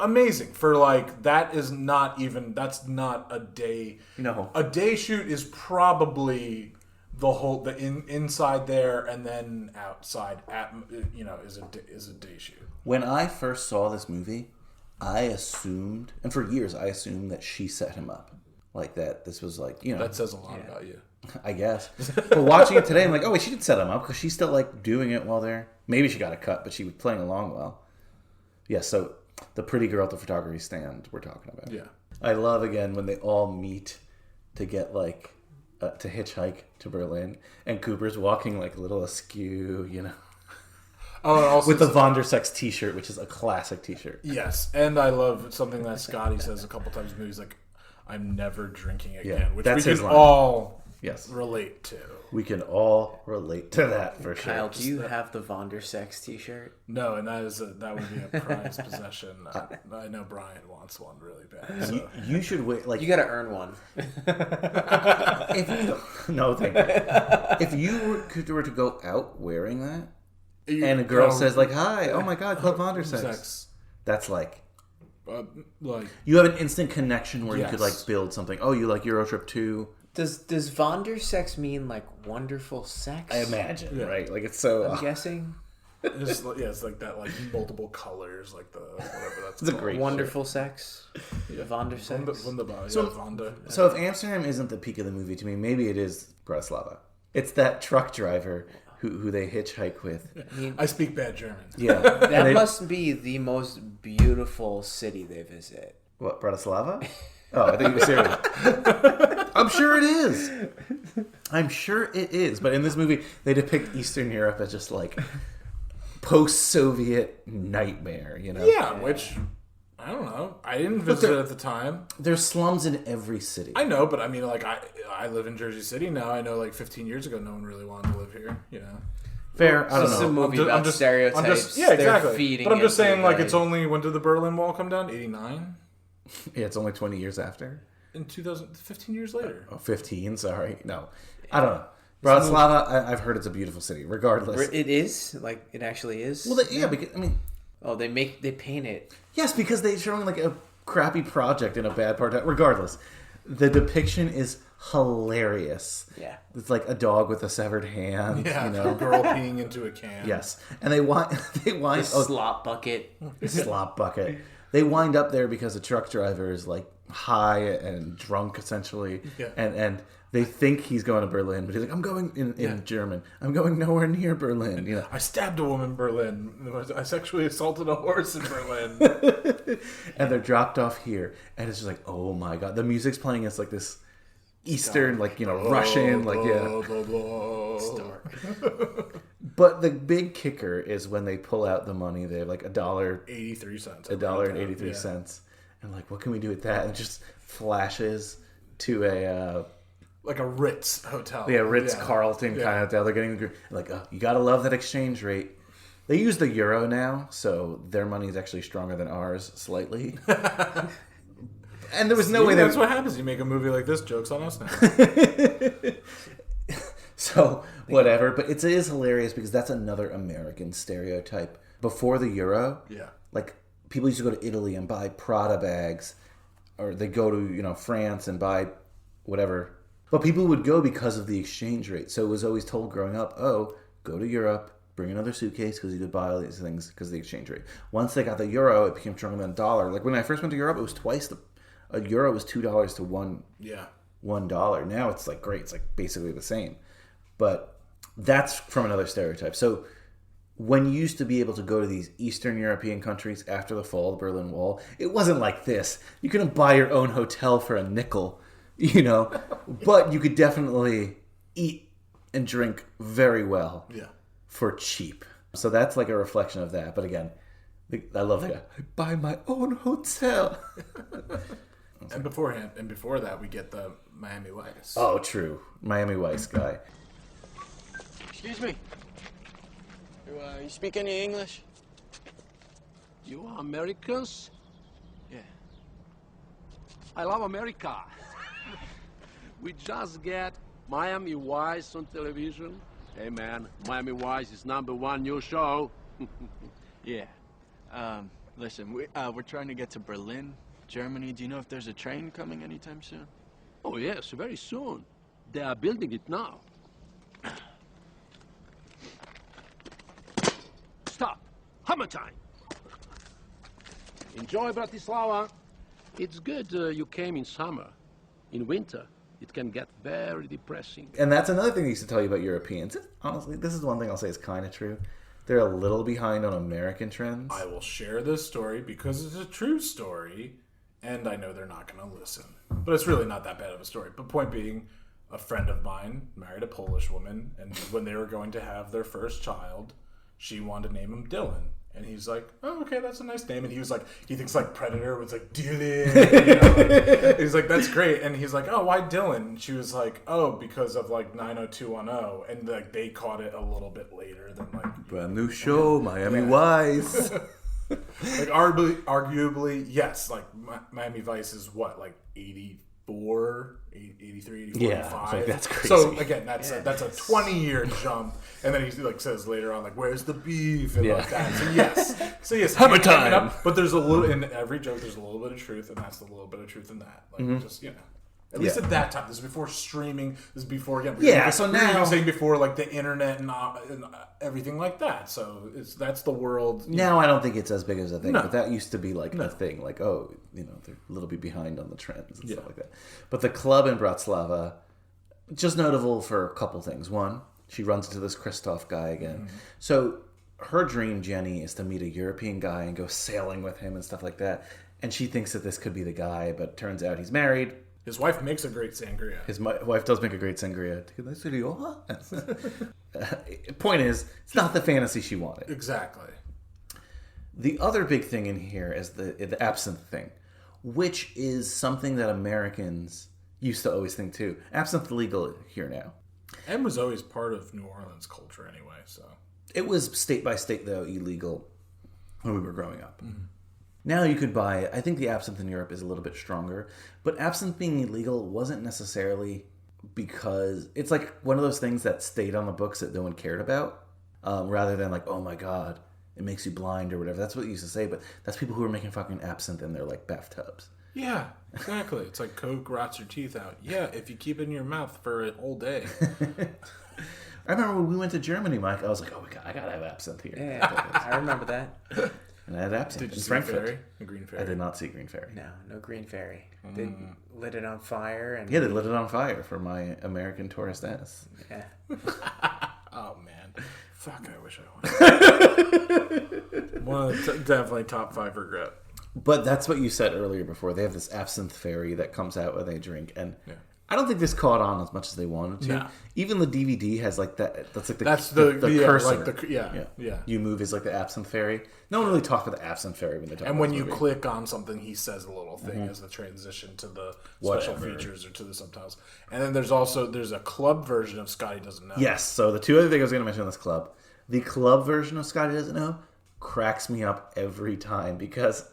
Amazing for that's not a day. No, a day shoot is probably inside there and then outside is a day shoot. When I first saw this movie, I assumed, and for years I assumed that she set him up, that this was that says a lot about you, I guess. But watching it today, I'm like, oh wait, she did set him up because she's still doing it while they're, maybe she got a cut, but she was playing along well. Yeah, so the pretty girl at the photography stand we're talking about. Yeah, I love again when they all meet to get to hitchhike to Berlin, and Cooper's walking a little askew, Oh, and also with the Von der Sex t-shirt, which is a classic t-shirt. Yes, and I love something that Scotty says a couple times in the movie. He's like, I'm never drinking again. Yeah, which that's we his can line. all Yes. relate to. We can all relate to that for sure. Kyle, do you have the Vondersex t-shirt? No, and that would be a prized possession. I know Brian wants one really bad. So. You should wait. Like You got to earn one. no, thank you. If you were to go out wearing that, and a girl says like, "Hi, oh my God, Club Vondersex," that's like you have an instant connection where you could like build something. Oh, you like Eurotrip too? Does Vondersex mean like wonderful sex? I imagine, right? Like it's so. I'm guessing. It's like that, like multiple colors, like the whatever that's. It's a called. great Wonderful sex. Vondersex. Wunderbar. So, Vonda. So if Amsterdam isn't the peak of the movie to me, maybe it is Bratislava. It's that truck driver who they hitchhike with. I speak bad German. Yeah, That must be the most beautiful city they visit. What, Bratislava? Oh, I think you were serious. I'm sure it is. I'm sure it is. But in this movie, they depict Eastern Europe as just like post-Soviet nightmare, you know? Yeah, which I don't know. I didn't visit it at the time. There's slums in every city. I know, but I mean, like I live in Jersey City now. I know, like 15 years ago, no one really wanted to live here. You know. Fair. I don't It's a know. movie about stereotypes. Yeah, exactly. They're feeding But I'm just into saying, like, the- it's only when did the Berlin Wall come down? 89. Yeah, it's only 20 years after. In 2000, 15 years later. Oh, 15, sorry. No. I don't know. Bratislava, I've heard it's a beautiful city, regardless. It is like it actually is. Well, yeah, because, I mean... Oh, they paint it. Yes, because they're showing, like, a crappy project in a bad part. Regardless, the depiction is hilarious. Yeah. It's like a dog with a severed hand, Yeah, you know? a girl peeing into a can. Yes. And they wind... Slop bucket. Slop bucket. They wind up there because the truck driver is like high and drunk essentially, and they think he's going to Berlin, but he's like, I'm going in German. I'm going nowhere near Berlin. You know, I stabbed a woman in Berlin. I sexually assaulted a horse in Berlin. and they're dropped off here, and it's just like, oh my God, the music's playing. It's like this Eastern, like Russian, like But the big kicker is when they pull out the money. They have like $1.83. $1.83, and like, what can we do with that? And it just flashes to a like a Ritz hotel. Yeah, Ritz Carlton kind of hotel. They're getting like, you gotta love that exchange rate. They use the euro now, so their money is actually stronger than ours slightly. And there was no way that's what happens. You make a movie like this, joke's on us now. So whatever, but it is hilarious because that's another American stereotype. Before the euro, like people used to go to Italy and buy Prada bags, or they go to France and buy whatever. But people would go because of the exchange rate. So it was always told growing up, oh, go to Europe, bring another suitcase because you could buy all these things because of the exchange rate. Once they got the euro, it became stronger than a dollar. Like when I first went to Europe, it was twice a euro was $2 to $1. Now it's like great. It's like basically the same. But that's from another stereotype. So when you used to be able to go to these Eastern European countries after the fall of the Berlin Wall, it wasn't like this. You couldn't buy your own hotel for a nickel, but you could definitely eat and drink very well for cheap. So that's like a reflection of that. But again, I love that. I buy my own hotel. And before that, we get the Miami Vice. Oh, true. Miami Vice guy. Excuse me. You speak any English? You are Americans? Yeah. I love America. We just get Miami Vice on television. Hey man, Miami Vice is #1 new show. Yeah. Listen, we're trying to get to Berlin, Germany. Do you know if there's a train coming anytime soon? Oh yes, very soon. They are building it now. Stop. Hammer time. Enjoy Bratislava. It's good you came in summer. In winter, it can get very depressing. And that's another thing they used to tell you about Europeans. Honestly, this is one thing I'll say is kind of true. They're a little behind on American trends. I will share this story because it's a true story, and I know they're not going to listen. But it's really not that bad of a story. But point being, a friend of mine married a Polish woman, and when they were going to have their first child, she wanted to name him Dylan. And he's like, oh, okay, that's a nice name. And he was like, he thinks like Predator was like Dylan. You know, like, he's like, that's great. And he's like, oh, why Dylan? And she was like, oh, because of like 90210. And like they caught it a little bit later than like brand new show, Miami Vice. Like arguably, yes. Like Miami Vice is what, like 84, 83, 84, Yeah, 85. like, that's crazy. So again, that's a 20-year jump. And then he like says later on, like, where's the beef and like that. So yes, Hammer time. But there's a little in every joke. There's a little bit of truth, and that's the little bit of truth in that. Like just at least at that time. This is before streaming. This is before again. So we now were even saying before like the internet and everything like that. So that's the world. Now I don't think it's as big as a thing, No. but that used to be like a thing. Like, oh, you know, they're a little bit behind on the trends and stuff like that. But the club in Bratislava, just notable for a couple things. One, she runs into this Christoph guy again. So her dream, Jenny, is to meet a European guy and go sailing with him and stuff like that. And she thinks that this could be the guy, but turns out he's married. His wife makes a great sangria. His wife does make a great sangria. Point is, it's not the fantasy she wanted. Exactly. The other big thing in here is the absinthe thing, which is something that Americans used to always think too. Absinthe legal here now. And was always part of New Orleans culture anyway. So it was state by state though illegal when we were growing up. Now you could buy it. I think the absinthe in Europe is a little bit stronger, but absinthe being illegal wasn't necessarily because it's like one of those things that stayed on the books that no one cared about, rather than like, oh my god, it makes you blind or whatever. That's what you used to say, but that's people who are making fucking absinthe in their like bathtubs. yeah, exactly. It's like Coke rots your teeth out. Yeah, if you keep it in your mouth for a whole day. I remember when we went to Germany, Mike. I was like, oh my god, I gotta have absinthe here. Yeah, I remember that. And I had absinthe Did you in see Frankfurt. Ferry? The Green Ferry? I did not see Green Ferry. No Green Ferry. They lit it on fire. And Yeah, they lit it on fire for my American tourist ass. yeah. Oh man, fuck! I wish I went. One of the definitely top 5 regret. But that's what you said earlier before. They have this absinthe ferry that comes out when they drink. And I don't think this caught on as much as they wanted to. No. Even the DVD has like that. That's like the cursor. cursor. Yeah. You move is like the absinthe ferry. No one really talks about the absinthe ferry when they talk And about when the you movie. click on something, he says a little thing as the transition to the special Whatever. features or to the subtitles. And then there's a club version of Scotty Doesn't Know. Yes, so the two other things I was going to mention in this club. The club version of Scotty Doesn't Know cracks me up every time because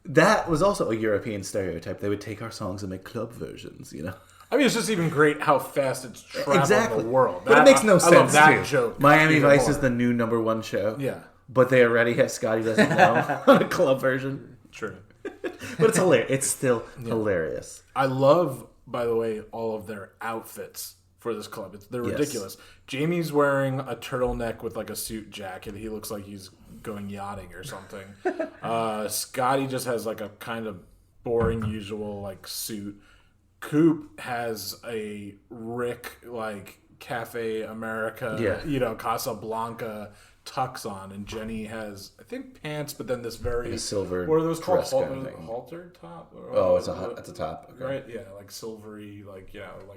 that was also a European stereotype. They would take our songs and make club versions, you know? I mean, it's just even great how fast it's traveled the world. But it makes no sense, I love that too. joke. Miami even Vice more. is the new #1 show. Yeah. But they already have Scotty Doesn't Know on a club version. True. But it's hilarious. It's still hilarious. I love, by the way, all of their outfits for this club. They're ridiculous. Jamie's wearing a turtleneck with like a suit jacket. He looks like he's going yachting or something. Scotty just has like a kind of boring usual like suit. Coop has a Rick like Cafe America, Casablanca tux on, and Jenny has I think pants, but then this very Like a silver what are those called? dress kind of thing. Halter top? Oh, it's a top. Okay. Right, yeah, like silvery, like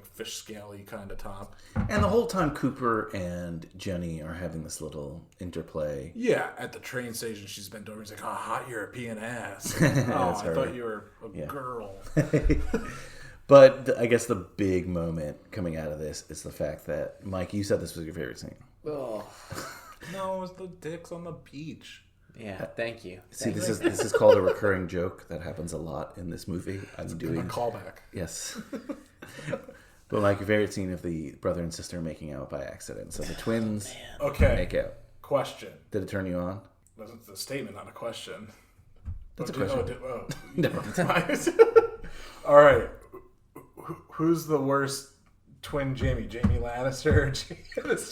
fish scaly kind of top. And the whole time Cooper and Jenny are having this little interplay. Yeah, at the train station, she's bent over. He's like, "Oh, hot European ass." That's I her. thought you were a girl. But I guess the big moment coming out of this is the fact that, Mike, you said this was your favorite scene. Oh. No, it was the dicks on the beach. Yeah, thank you. See, this is called a recurring joke that happens a lot in this movie. I'm doing a callback. Yes. But Mike, your favorite scene of the brother and sister making out by accident. So the twins make out. Question. Did it turn you on? That's a statement, not a question. That's a question. Never mind. All right. Who's the worst twin Jamie? Jamie Lannister or Jamie? The worst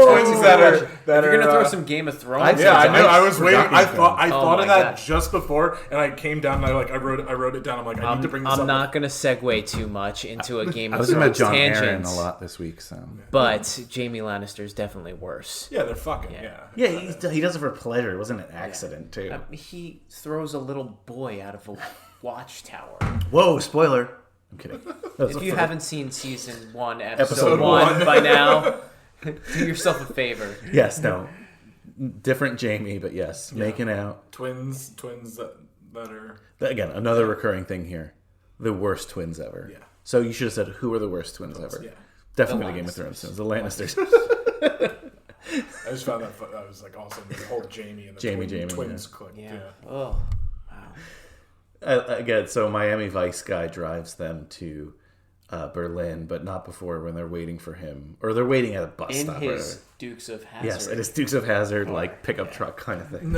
twins that are... If you're going to throw some Game of Thrones... Yeah, I knew. I was waiting. I thought of that God. just before, and I came down and I wrote it down. I'm like, I need to bring this up. I'm not going to segue too much into a Game I of was talking about Thrones John Aaron tangent. a lot this week, so... But Jamie Lannister is definitely worse. Yeah, they're fucking, Yeah, he does it for pleasure. It wasn't an accident, too. He throws a little boy out of a watchtower. Whoa, spoiler. I'm kidding. If you haven't seen season 1, episode 1 by now, do yourself a favor. Yes, no. Different Jamie, but yes, making out. Twins that are... Again, another recurring thing here. The worst twins ever. Yeah. So you should have said, who are the worst twins ever? Yeah. Definitely the Game of Thrones twins. The Lannisters. I just found that I was like, awesome. The whole Jamie and the twins click. Yeah. Oh, wow. Again, so Miami Vice guy drives them to Berlin, but not before when they're waiting for him. Or they're waiting at a bus stop. In his Dukes of Hazzard. Yes, it is Dukes of Hazzard, like pickup truck kind of thing.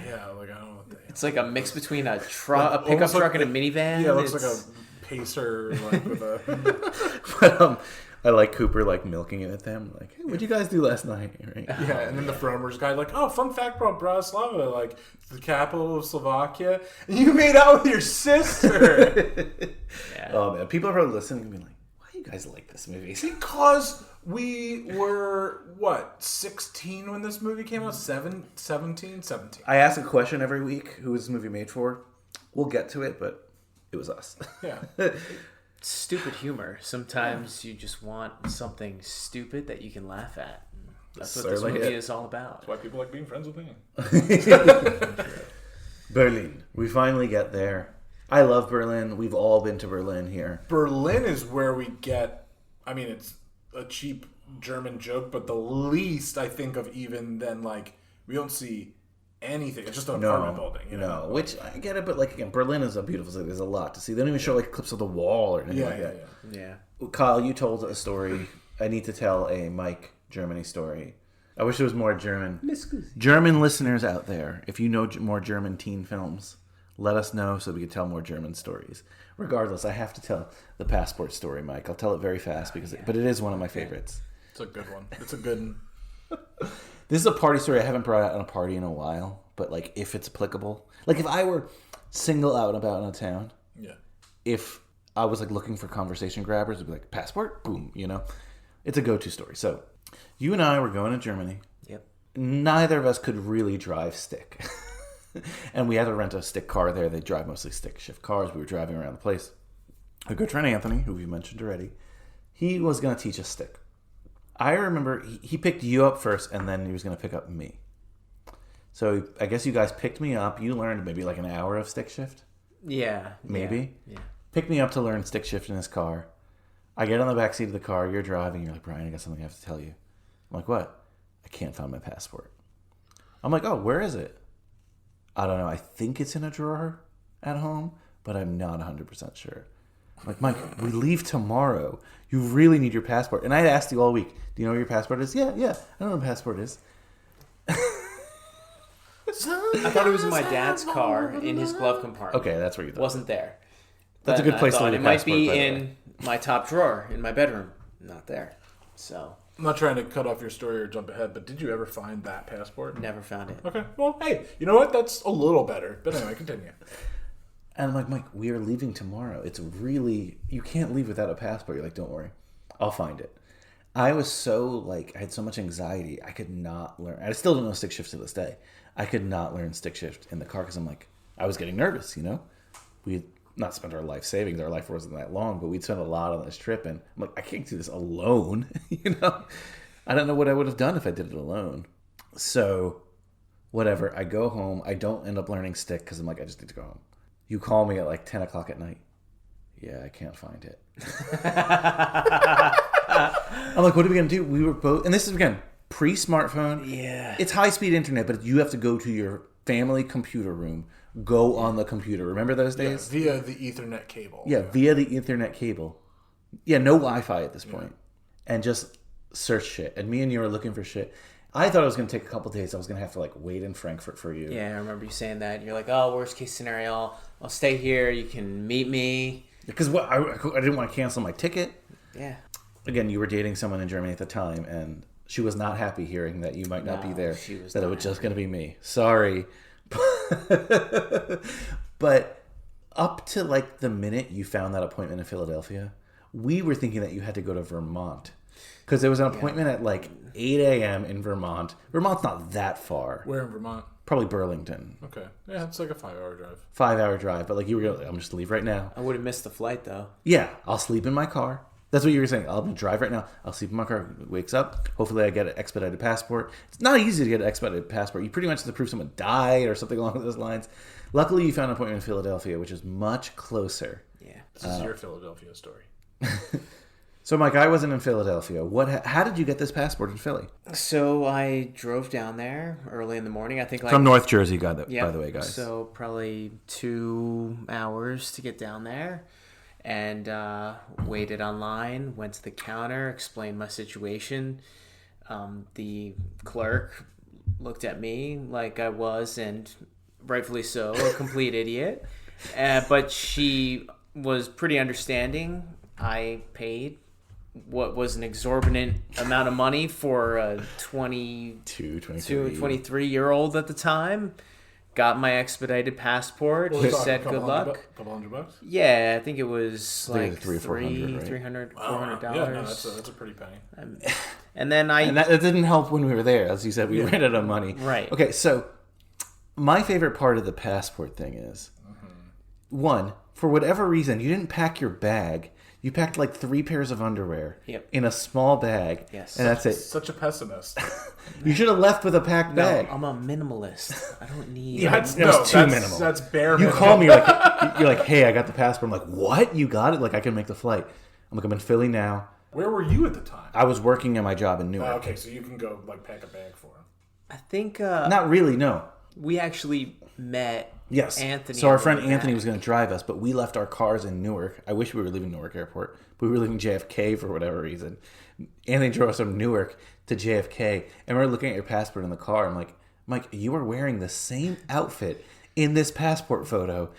Yeah, like I don't know what they... It's like a mix between a pickup truck and a minivan. Yeah, it looks like a Pacer, like with a... But, I like Cooper like milking it at them, like, hey, what'd you guys do last night? Right? Yeah, and then the Fromers guy, like, oh, fun fact about Bratislava, like, the capital of Slovakia, and you made out with your sister. Yeah. Oh man, people are probably listening and be like, why do you guys like this movie? Because we were, 16 when this movie came out? 17? I ask a question every week, who is this movie made for? We'll get to it, but it was us. Yeah. Stupid humor. Sometimes you just want something stupid that you can laugh at. That's what this movie is all about. That's why people like being friends with me. Berlin. We finally get there. I love Berlin. We've all been to Berlin here. Berlin is where we get, I mean, it's a cheap German joke, but the least I think of even then, like, we don't see anything. It's just an apartment building. You know? Which I get it, but like again, Berlin is a beautiful city. There's a lot to see. They don't even show like clips of the wall or anything like that. Yeah. Kyle, you told a story. I need to tell a Mike Germany story. I wish there was more German. German listeners out there, if you know more German teen films, let us know so we can tell more German stories. Regardless, I have to tell the passport story, Mike. I'll tell it very fast but it is one of my favorites. It's a good one. It's a good one. This is a party story I haven't brought out on a party in a while, but like if it's applicable, like if I were single out and about in a town, if I was like looking for conversation grabbers, it'd be like passport, boom, you know, it's a go-to story. So you and I were going to Germany. Yep. Neither of us could really drive stick, and we had to rent a stick car there. They drive mostly stick shift cars. We were driving around the place. A good friend Anthony, who we mentioned already, he was going to teach us stick. I remember he picked you up first, and then he was going to pick up me. So I guess you guys picked me up. You learned maybe like an hour of stick shift. Yeah. Maybe. Yeah. Picked me up to learn stick shift in his car. I get on the back seat of the car. You're driving. You're like, Brian, I got something I have to tell you. I'm like, what? I can't find my passport. I'm like, oh, where is it? I don't know. I think it's in a drawer at home, but I'm not 100% sure. I'm like, Mike, we leave tomorrow. You really need your passport. And I'd asked you all week, do you know where your passport is? Yeah. I don't know where my passport is. I thought it was in my dad's car in his glove compartment. Okay, that's where you thought. Wasn't there. That's a good place to leave it might be in my top drawer in my bedroom. Not there. So I'm not trying to cut off your story or jump ahead, but did you ever find that passport? Never found it. Okay. Well, hey, you know what? That's a little better. But anyway, continue. And I'm like, Mike, we are leaving tomorrow. It's really, you can't leave without a passport. You're like, don't worry. I'll find it. I was so like, I had so much anxiety. I could not learn. I still don't know stick shift to this day. I could not learn stick shift in the car because I'm like, I was getting nervous, you know? We had not spent our life savings. Our life wasn't that long, but we'd spent a lot on this trip. And I'm like, I can't do this alone, you know? I don't know what I would have done if I did it alone. So whatever. I go home. I don't end up learning stick because I'm like, I just need to go home. You call me at like 10 o'clock at night. Yeah, I can't find it. I'm like, what are we going to do? We were both, and this is, again, pre-smartphone. Yeah. It's high-speed internet, but you have to go to your family computer room, go on the computer. Remember those days? Yeah, via the Ethernet cable. Yeah, via the Ethernet cable. Yeah, no Wi-Fi at this point. And just search shit. And me and you were looking for shit. I thought it was going to take a couple days. I was going to have to like wait in Frankfurt for you. Yeah, I remember you saying that. You're like, oh, worst case scenario, I'll stay here. You can meet me. Because what I didn't want to cancel my ticket. Yeah. Again, you were dating someone in Germany at the time, and she was not happy hearing that you might not be there. She was that not it was just happy. going to be me. Sorry. But up to like the minute you found that appointment in Philadelphia, we were thinking that you had to go to Vermont. Because there was an appointment at like 8 a.m. in Vermont. Vermont's not that far. Where in Vermont? Probably Burlington. Okay. Yeah, it's like a 5-hour drive. 5-hour drive. But like you were going, I'm just leave right now. I would have missed the flight though. Yeah, I'll sleep in my car. That's what you were saying. I'll drive right now. I'll sleep in my car. Wakes up. Hopefully, I get an expedited passport. It's not easy to get an expedited passport. You pretty much have to prove someone died or something along those lines. Luckily, you found an appointment in Philadelphia, which is much closer. Yeah. This is your Philadelphia story. So, Mike, I wasn't in Philadelphia. How did you get this passport in Philly? So I drove down there early in the morning. I think From North Jersey, by the way, guys. So probably 2 hours to get down there. And waited online, went to the counter, explained my situation. The clerk looked at me like I was, and rightfully so, a complete idiot. But she was pretty understanding. I paid what was an exorbitant amount of money for a 23-year-old at the time. Got my expedited passport. She said, "Good luck." Couple $100? Yeah, I think it was like $300, $400. Yeah, no, that's a pretty penny. And then that didn't help when we were there, as you said. We ran out of money. Right. Okay, so my favorite part of the passport thing is, one, for whatever reason, you didn't pack your bag. You packed like 3 pairs of underwear in a small bag, Yes. and that's it. Such a pessimist. You should have left with a packed bag. I'm a minimalist. I don't need. That was too minimal. That's bare You minimum. call me you're like, hey, I got the passport. I'm like, what? You got it? Like, I can make the flight. I'm like, I'm in Philly now. Where were you at the time? I was working at my job in Newark. Okay, so you can go like pack a bag for him. I think Not really, no. we actually met. Yes. Anthony. So our on the friend way Anthony back. was going to drive us, but we left our cars in Newark. I wish we were leaving Newark Airport, but we were leaving JFK for whatever reason. Anthony drove us from Newark to JFK, and we were looking at your passport in the car. I'm like, Mike, you are wearing the same outfit in this passport photo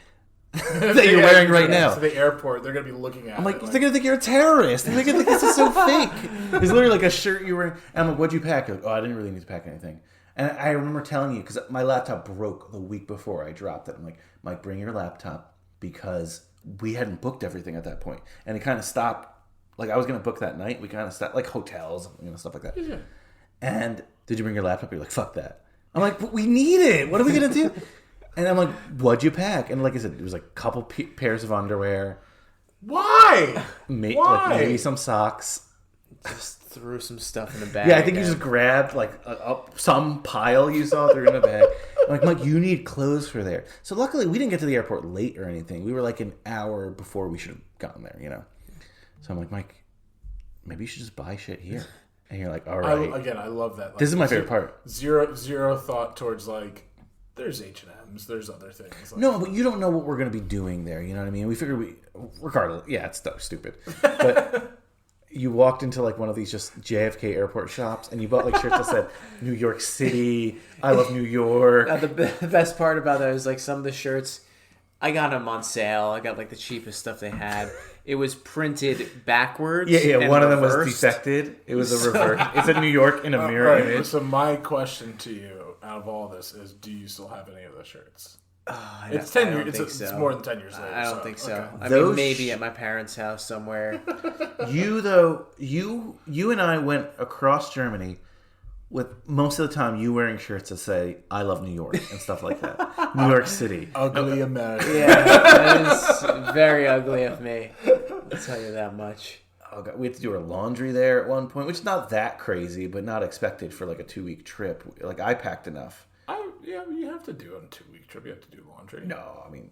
that you're wearing right now. To the airport, they're going to be looking at I'm like, it. they're going to think you're a terrorist. They're going to think this is so fake. It's literally like a shirt you were wearing. And I'm like, what'd you pack? You're like, oh, I didn't really need to pack anything. And I remember telling you, because my laptop broke the week before I dropped it. I'm like, Mike, bring your laptop, because we hadn't booked everything at that point. And it kind of stopped. Like, I was going to book that night. We kind of stopped, like hotels, stuff like that. Yeah. And did you bring your laptop? You're like, fuck that. I'm like, but we need it. What are we going to do? And I'm like, what'd you pack? And like I said, it was like a couple pairs of underwear. Why? Why? Why? Like maybe some socks. Just threw some stuff in the bag. Yeah, I think you just grabbed like some pile you saw, threw in a bag. I'm like, Mike, you need clothes for there. So luckily, we didn't get to the airport late or anything. We were like an hour before we should have gotten there, So I'm like, Mike, maybe you should just buy shit here. And you're like, all right. I love that. Like, this is my favorite part. Zero thought towards like, there's H&M's, there's other things. Like, no, but you don't know what we're going to be doing there. You know what I mean? We figured regardless, yeah, it's stupid. But you walked into like one of these just JFK airport shops and you bought like shirts that said New York City, I love New York. The best part about that was like some of the shirts, I got them on sale. I got like the cheapest stuff they had. It was printed backwards. Yeah. And One of them was reversed. defected. It was a reverse. It's a New York in a mirror image. So my question to you, out of all this, is: do you still have any of those shirts? It's 10 years. It's more than 10 years later. I don't think so. Okay. I mean, maybe at my parents' house somewhere. You and I went across Germany with most of the time you wearing shirts that say "I love New York" and stuff like that. New York City. Ugly America. Yeah, that is very ugly of me. I'll tell you that much. Oh God, we had to do our laundry there at one point, which is not that crazy, but not expected for like a 2-week trip. Like I packed enough. You have to do it on a 2-week trip. You have to do laundry. No, I mean,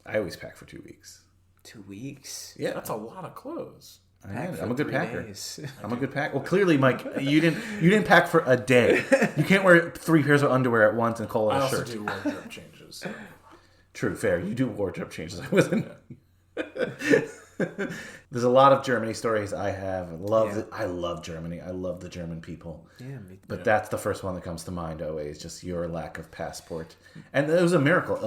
I always pack for 2 weeks. 2 weeks? Yeah, that's a lot of clothes. I'm a good packer. Days. I'm a good packer. Well, clearly, Mike, you didn't pack for a day. You can't wear 3 pairs of underwear at once and call it a shirt. I also do wardrobe changes. So. True, fair. You do wardrobe changes. I wasn't. There's a lot of Germany stories I have. I love Germany. I love the German people. Yeah, me too. But that's the first one that comes to mind always, just your lack of passport. And it was a miracle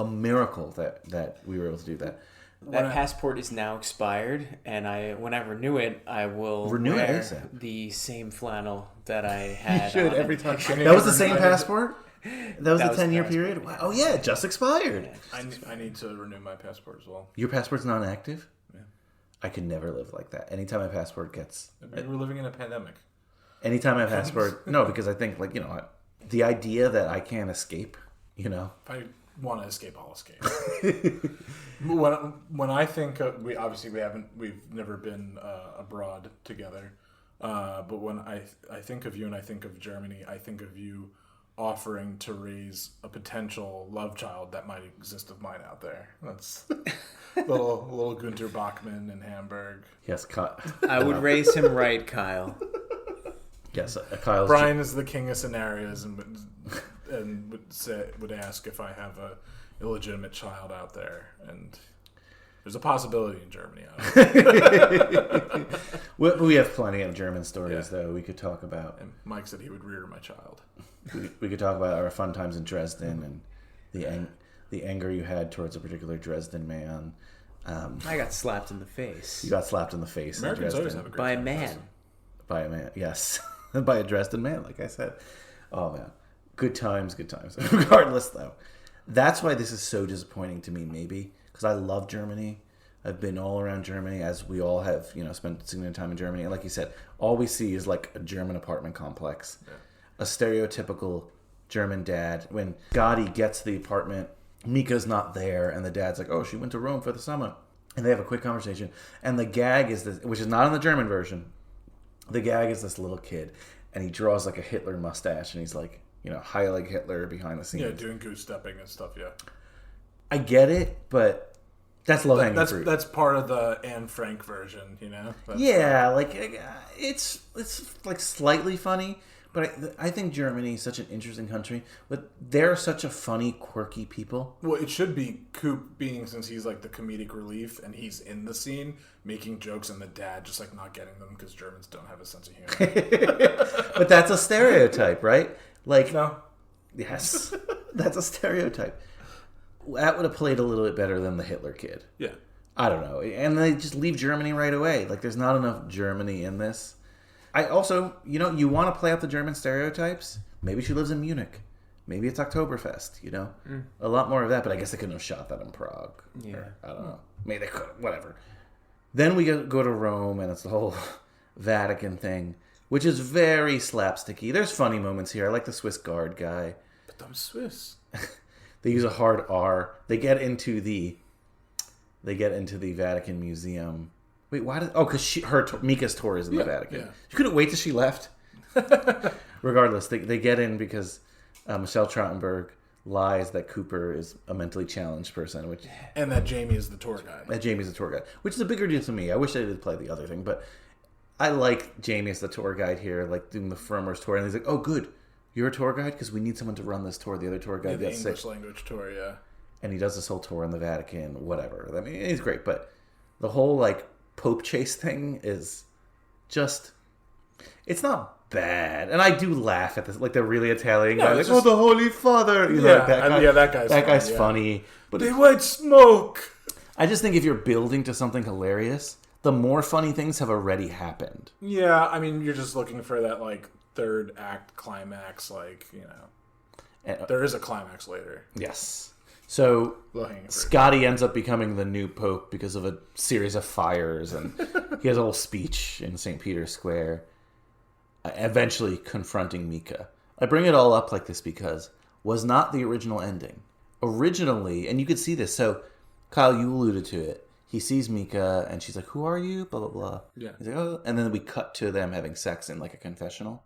that we were able to do that. That passport is now expired, and when I renew it, I will Renew it wear ASAP. the same flannel that I had. You should on. every time. That was the same passport? That was the 10-year period? Wow. Oh, yeah, it just expired. I need to renew my passport as well. Your passport's non-active? Yeah. I could never live like that. Anytime my passport gets... Maybe we're living in a pandemic. Anytime my passport... No, because I think, the idea that I can't escape, If I want to escape, I'll escape. when I think of, we've never been abroad together. But when I think of you and I think of Germany, I think of you offering to raise a potential love child that might exist of mine out there. That's little Gunter Bachmann in Hamburg. Yes, I would raise him right, Kyle. Yes, Kyle's... Brian is the king of scenarios and would ask if I have a illegitimate child out there, and there's a possibility in Germany. We have plenty of German stories, though, we could talk about. And Mike said he would rear my child. We could talk about our fun times in Dresden and the anger you had towards a particular Dresden man. I got slapped in the face. You got slapped in the face Americans in always Dresden. have a great By a time. man. By a man, yes. By a Dresden man, like I said. Oh, man. Good times, good times. Regardless, though. That's why this is so disappointing to me, maybe. Because I love Germany. I've been all around Germany, as we all have, spent significant time in Germany. And like you said, all we see is like a German apartment complex. Yeah. A stereotypical German dad. When Gotti gets to the apartment, Mika's not there. And the dad's like, oh, she went to Rome for the summer. And they have a quick conversation. And the gag is this, which is not in the German version. The gag is this little kid. And he draws like a Hitler mustache. And he's like, Heilig Hitler behind the scenes. Yeah, doing goose stepping and stuff, yeah. I get it, but that's low-hanging fruit. That's part of the Anne Frank version, It's like slightly funny, but I think Germany is such an interesting country. But they're such a funny, quirky people. Well, it should be Coop being, since he's like the comedic relief and he's in the scene, making jokes, and the dad just like not getting them because Germans don't have a sense of humor. But that's a stereotype, right? Like, no. Yes, that's a stereotype. That would have played a little bit better than the Hitler kid. Yeah. I don't know. And they just leave Germany right away. Like, there's not enough Germany in this. I also, you want to play out the German stereotypes? Maybe she lives in Munich. Maybe it's Oktoberfest, A lot more of that, but I guess they couldn't have shot that in Prague. Yeah. Or, I don't know. Maybe they could. Whatever. Then we go to Rome, and it's the whole Vatican thing, which is very slapsticky. There's funny moments here. I like the Swiss guard guy. But I'm Swiss. They use a hard R. They get into the Vatican Museum. Wait, why did? Oh, because Mika's tour is in the Vatican. Yeah. You couldn't wait till she left. Regardless, they get in because Michelle Trachtenberg lies that Cooper is a mentally challenged person, and that Jamie is the tour guide. Which is a bigger deal to me. I wish they did play the other thing, but I like Jamie as the tour guide here, like doing the Frommer's tour, and he's like, "Oh, good, you're a tour guide because we need someone to run this tour." The other tour guide, the English language tour, and he does this whole tour in the Vatican, whatever. I mean, he's great, but the whole like Pope chase thing is just, it's not bad, and I do laugh at this, like the really Italian guy, like, "Oh, the Holy Father," that guy's funny, but they white smoke. I just think if you're building to something hilarious, the more funny things have already happened. Yeah, I mean, you're just looking for that like third act climax, and, there is a climax later. Yes. So Scotty ends up becoming the new pope because of a series of fires, and he has a whole speech in St. Peter's Square, eventually confronting Mika. I bring it all up like this because was not the original ending. Originally, and you could see this, so Kyle, you alluded to it. He sees Mika, and she's like, "Who are you?" Blah, blah, blah. Yeah. He's like, "Oh," and then we cut to them having sex in like a confessional.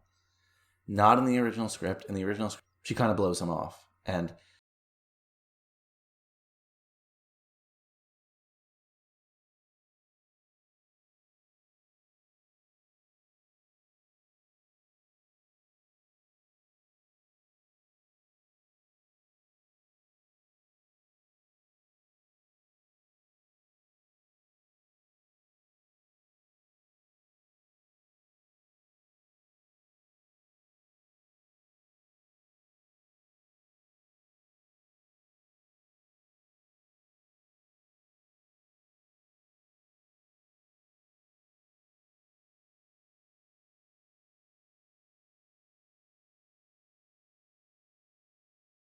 Not in the original script. In the original script, she kind of blows him off. And